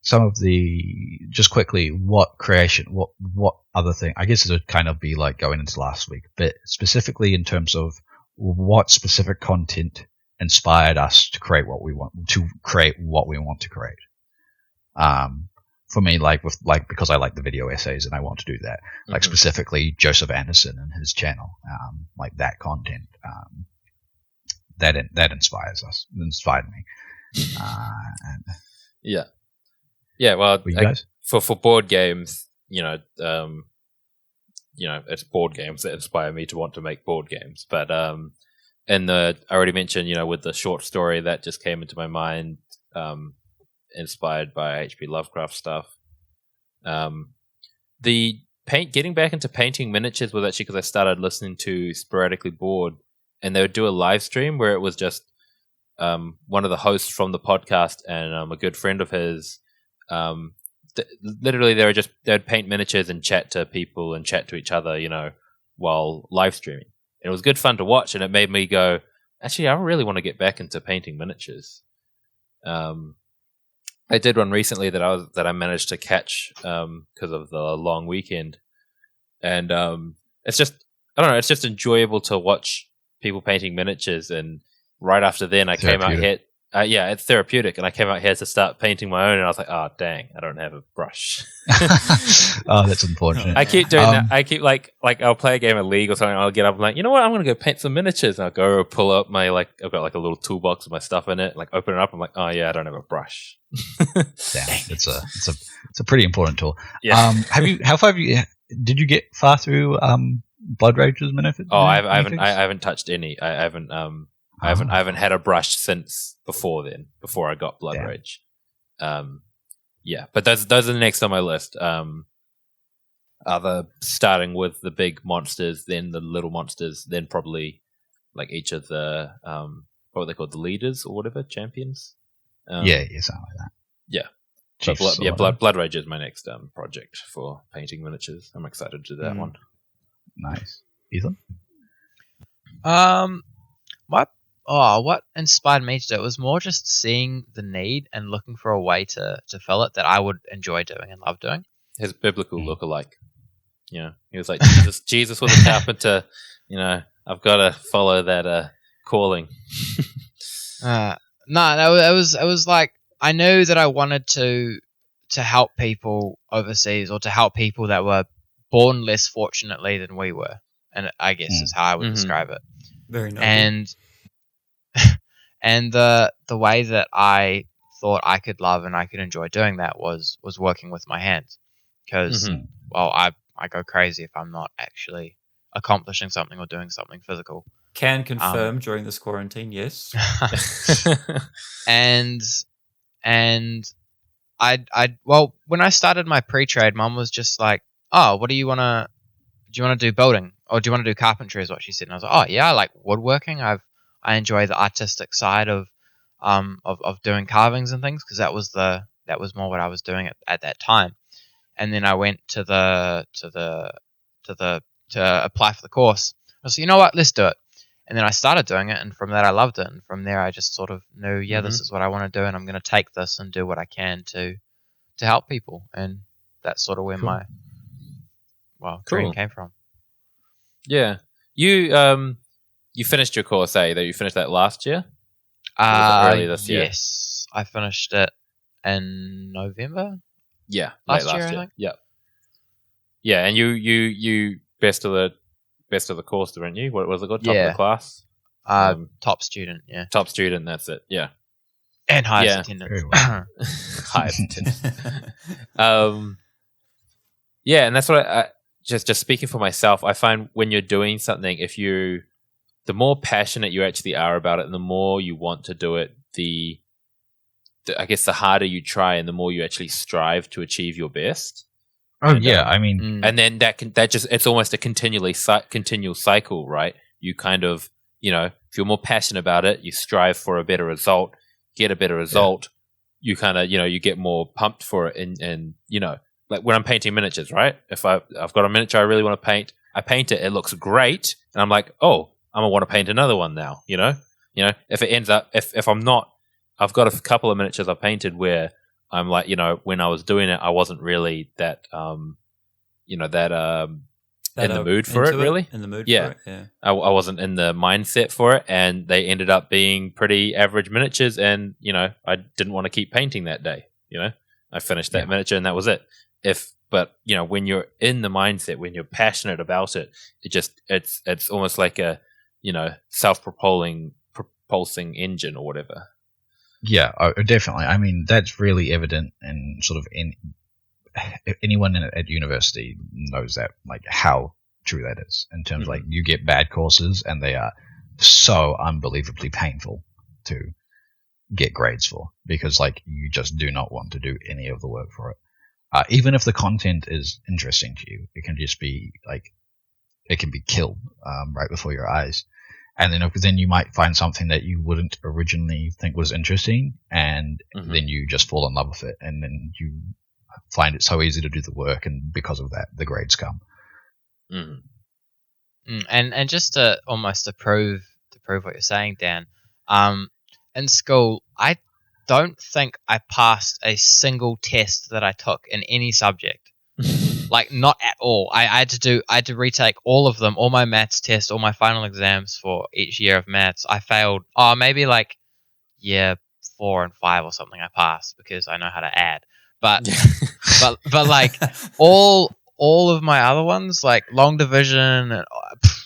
of the, just quickly, what creation, what other thing, I guess it would kind of be like going into last week, but specifically in terms of what specific content inspired us to create what we want to create. For me, because I like the video essays and I want to do that, like specifically Joseph Anderson and his channel, like that content, that inspired me. Yeah. Yeah, well, for board games, it's board games that inspire me to want to make board games. But I already mentioned, with the short story that just came into my mind, inspired by H.P. Lovecraft stuff. Getting back into painting miniatures was actually because I started listening to Sporadically Bored, and they would do a live stream where it was just one of the hosts from the podcast and a good friend of his. Literally they'd paint miniatures and chat to people and chat to each other, while live streaming. And it was good fun to watch, and it made me go, actually, I really want to get back into painting miniatures. I did one recently that I managed to catch because of the long weekend, and it's just, I don't know, it's just enjoyable to watch people painting miniatures. And right after then, I came out here. Yeah, it's therapeutic, and I came out here to start painting my own, and I was like, "Oh, dang, I don't have a brush." Oh, that's unfortunate. I keep doing that. I keep like I'll play a game of League or something. I'll get up and you know what? I'm gonna go paint some miniatures. And I'll go pull up my I've got a little toolbox with my stuff in it. Open it up. I'm like, oh yeah, I don't have a brush. Damn, it's a pretty important tool. Yeah. Did you get far through Blood Rage's miniatures? Oh, I haven't touched any. I haven't had a brush since before I got Blood Rage. Yeah, but those are the next on my list. Starting with the big monsters, then the little monsters, then probably each of the what are they called, the leaders or whatever, champions. Something like that. Yeah, Blood Rage is my next project for painting miniatures. I'm excited to do that one. Nice, Ethan. What inspired me to do it was more just seeing the need and looking for a way to fill it that I would enjoy doing and love doing. His biblical look-alike. He was like, Jesus was a carpenter. I've got to follow that calling. No, it was like I knew that I wanted to to help people overseas, or to help people that were born less fortunately than we were, and I guess is how I would describe it. Very noble. And the way that I thought I could love and I could enjoy doing that was working with my hands, because well, I go crazy if I'm not actually accomplishing something or doing something physical. Can confirm during this quarantine, yes. and I well, when I started my pre-trade, Mum was just like, "Oh, what do you want to do building, or do you want to do carpentry?" is what she said. And I was like, "Oh yeah, I like woodworking. I enjoy the artistic side of doing carvings and things, because that was more what I was doing at that time." And then I went to apply for the course. I said, "You know what? Let's do it." And then I started doing it, and from that I loved it. And from there I just sort of knew, this is what I want to do, and I'm going to take this and do what I can to help people. And that's sort of where my dream came from. Yeah. You finished your course, that you finished that last year? Or was it early this year? Yes, I finished it in November. Yeah, last late year, last I year. think. Yeah. Yeah, and you best of the course, weren't you? What was it called? Top of the class? Top student, yeah. Top student, that's it. Yeah. And highest attendance. Highest attendance. Yeah, and that's what I just speaking for myself, I find when you're doing something, the more passionate you actually are about it, and the more you want to do it, I guess the harder you try, and the more you actually strive to achieve your best. Oh, and, I mean, and then it's almost a continual cycle, right? You kind of, if you're more passionate about it, you strive for a better result, get a better result. You kind of, you get more pumped for it, and like when I'm painting miniatures, right? If I've got a miniature I really want to paint, I paint it, it looks great, and I'm like, oh, I'm gonna want to paint another one now. If it ends up, if I'm not, I've got a couple of miniatures I've painted where I'm like, when I was doing it, I wasn't really that, in the mood for it, really. In the mood for it, yeah. I wasn't in the mindset for it, and they ended up being pretty average miniatures, and, I didn't want to keep painting that day, I finished that miniature and that was it. But when you're in the mindset, when you're passionate about it, it's almost like a, self-propulsing engine or whatever. Yeah, definitely. I mean, that's really evident in sort of anyone at university knows that, like, how true that is in terms of, like, you get bad courses and they are so unbelievably painful to get grades for, because, like, you just do not want to do any of the work for it. Even if the content is interesting to you, it can just be like, it can be killed right before your eyes. And then you might find something that you wouldn't originally think was interesting, and then you just fall in love with it, and then you find it so easy to do the work, and because of that, the grades come. And just to prove what you're saying, Dan, in school, I don't think I passed a single test that I took in any subject. Like, not at all. I had to retake all of them, all my maths tests, all my final exams for each year of maths. I failed. Maybe like year 4 and 5 or something I passed, because I know how to add. But but like all of my other ones, like long division and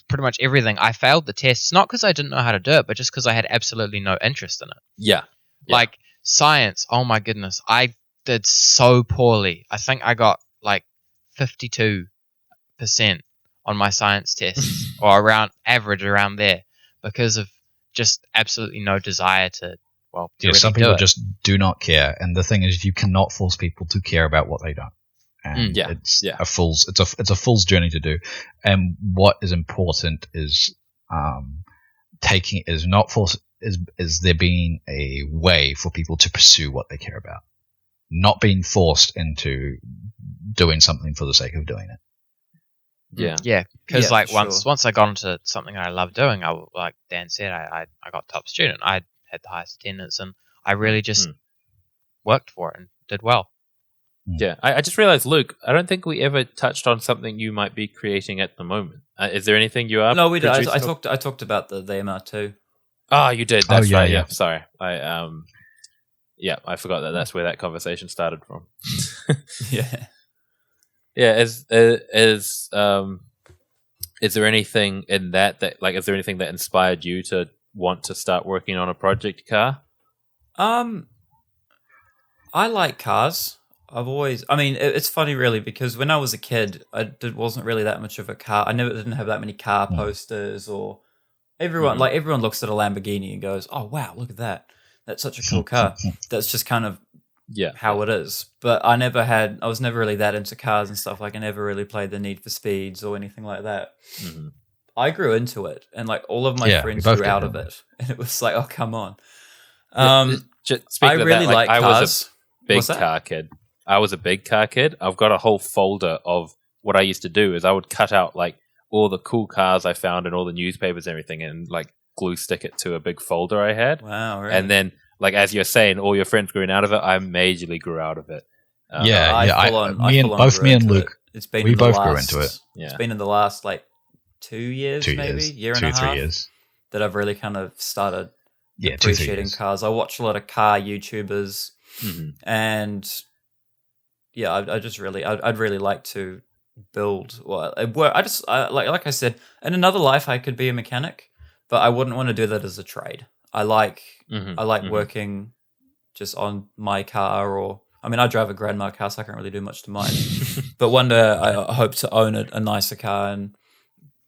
pretty much everything, I failed the tests, not because I didn't know how to do it, but just because I had absolutely no interest in it. Yeah. Like science, oh my goodness, I did so poorly. I think I got like 52% on my science tests, or average around there, because of just absolutely no desire to, really some people just do not care, and the thing is, you cannot force people to care about what they don't. And it's a fool's journey to do. And what is important is is there being a way for people to pursue what they care about, not being forced into doing something for the sake of doing it. Yeah, because once I got into something I love doing, like Dan said, I got top student. I had the highest attendance, and I really just worked for it and did well. Yeah, I just realized, Luke, I don't think we ever touched on something you might be creating at the moment. Is there anything you are? No, we did. I talked about the MR2. Oh, you did. That's right. Yeah. Sorry. Yeah, I forgot that. That's where that conversation started from. Yeah. Yeah. Is there anything in that is there anything that inspired you to want to start working on a project car? I like cars. It's funny really because when I was a kid, wasn't really that much of a car. Didn't have that many car posters or everyone looks at a Lamborghini and goes, "Oh wow, look at that! That's such a cool car." That's just kind of how it is. But I was never really that into cars and stuff. Like I never really played the Need for Speeds or anything like that. Mm-hmm. I grew into it, and like all of my friends grew out of it, and it was like, "Oh come on!" I really like cars. I was a big car kid. I was a big car kid. I've got a whole folder of what I used to do is I would cut out like all the cool cars I found in all the newspapers and everything and like glue stick it to a big folder I had. Wow, really? And then like as you're saying, all your friends growing out of it, I majorly grew out of it. Me and Luke, we both grew into it. Yeah. It's been in the last like 2 years, year and a half, 3 years that I've really kind of started appreciating 2 years. Cars. I watch a lot of car YouTubers and I'd really like to build. Well, like I said, in another life I could be a mechanic, but I wouldn't want to do that as a trade. I like working just on my car, I drive a grandma car, so I can't really do much to mine. But one day I hope to own a nicer car and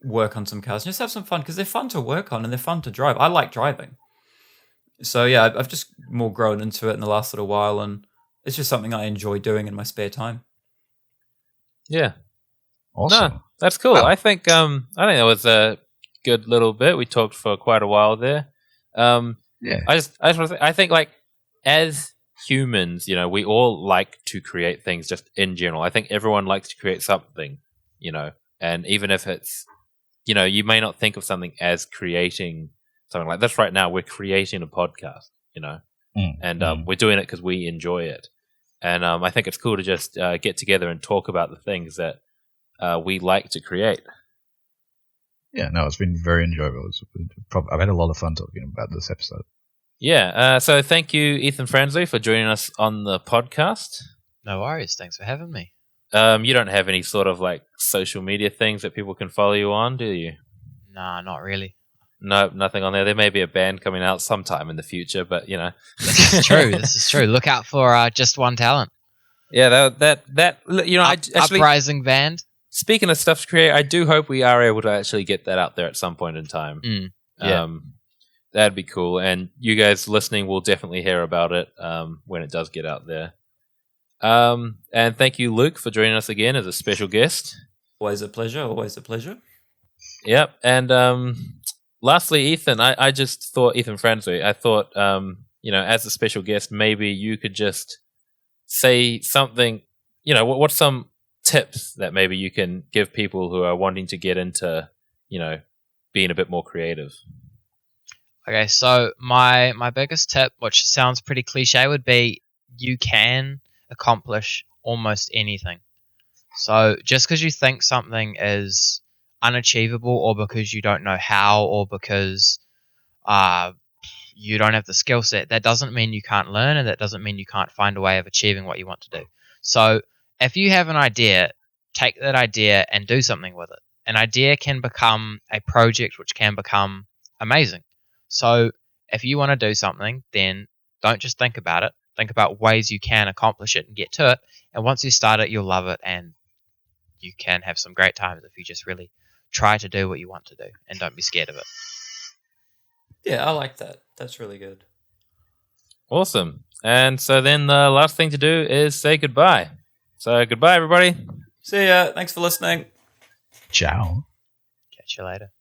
work on some cars and just have some fun because they're fun to work on and they're fun to drive. I like driving. So yeah, I've just more grown into it in the last little while, and it's just something I enjoy doing in my spare time. Yeah. Awesome. No, that's cool. I think that was a good little bit. We talked for quite a while there. I just want to say, I think like as humans, we all like to create things just in general. I think everyone likes to create something, and even if it's, you may not think of something as creating something like this right now. We're creating a podcast, and we're doing it because we enjoy it. And I think it's cool to just get together and talk about the things that we like to create. Yeah, no, it's been very enjoyable. I've had a lot of fun talking about this episode. Yeah, so thank you, Ethan Franzoi, for joining us on the podcast. No worries. Thanks for having me. You don't have any sort of like social media things that people can follow you on, do you? Nah, not really. No, nothing on there. There may be a band coming out sometime in the future, but This is true. This is true. Look out for Just One Talent. Yeah, that Uprising band. Speaking of stuff to create, I do hope we are able to actually get that out there at some point in time. Yeah. That'd be cool. And you guys listening will definitely hear about it when it does get out there. And thank you, Luke, for joining us again as a special guest. Always a pleasure. Always a pleasure. Yep. And lastly, Ethan, I just thought, Ethan Franzoi, I thought, as a special guest, maybe you could just say something, what's some tips that maybe you can give people who are wanting to get into, being a bit more creative? Okay, so my biggest tip, which sounds pretty cliche, would be you can accomplish almost anything. So just because you think something is unachievable, or because you don't know how, or because you don't have the skill set, that doesn't mean you can't learn, and that doesn't mean you can't find a way of achieving what you want to do. So if you have an idea, take that idea and do something with it. An idea can become a project, which can become amazing. So if you want to do something, then don't just think about it. Think about ways you can accomplish it and get to it. And once you start it, you'll love it, and you can have some great times if you just really try to do what you want to do and don't be scared of it. Yeah, I like that. That's really good. Awesome. And so then the last thing to do is say goodbye. So goodbye, everybody. See ya. Thanks for listening. Ciao. Catch you later.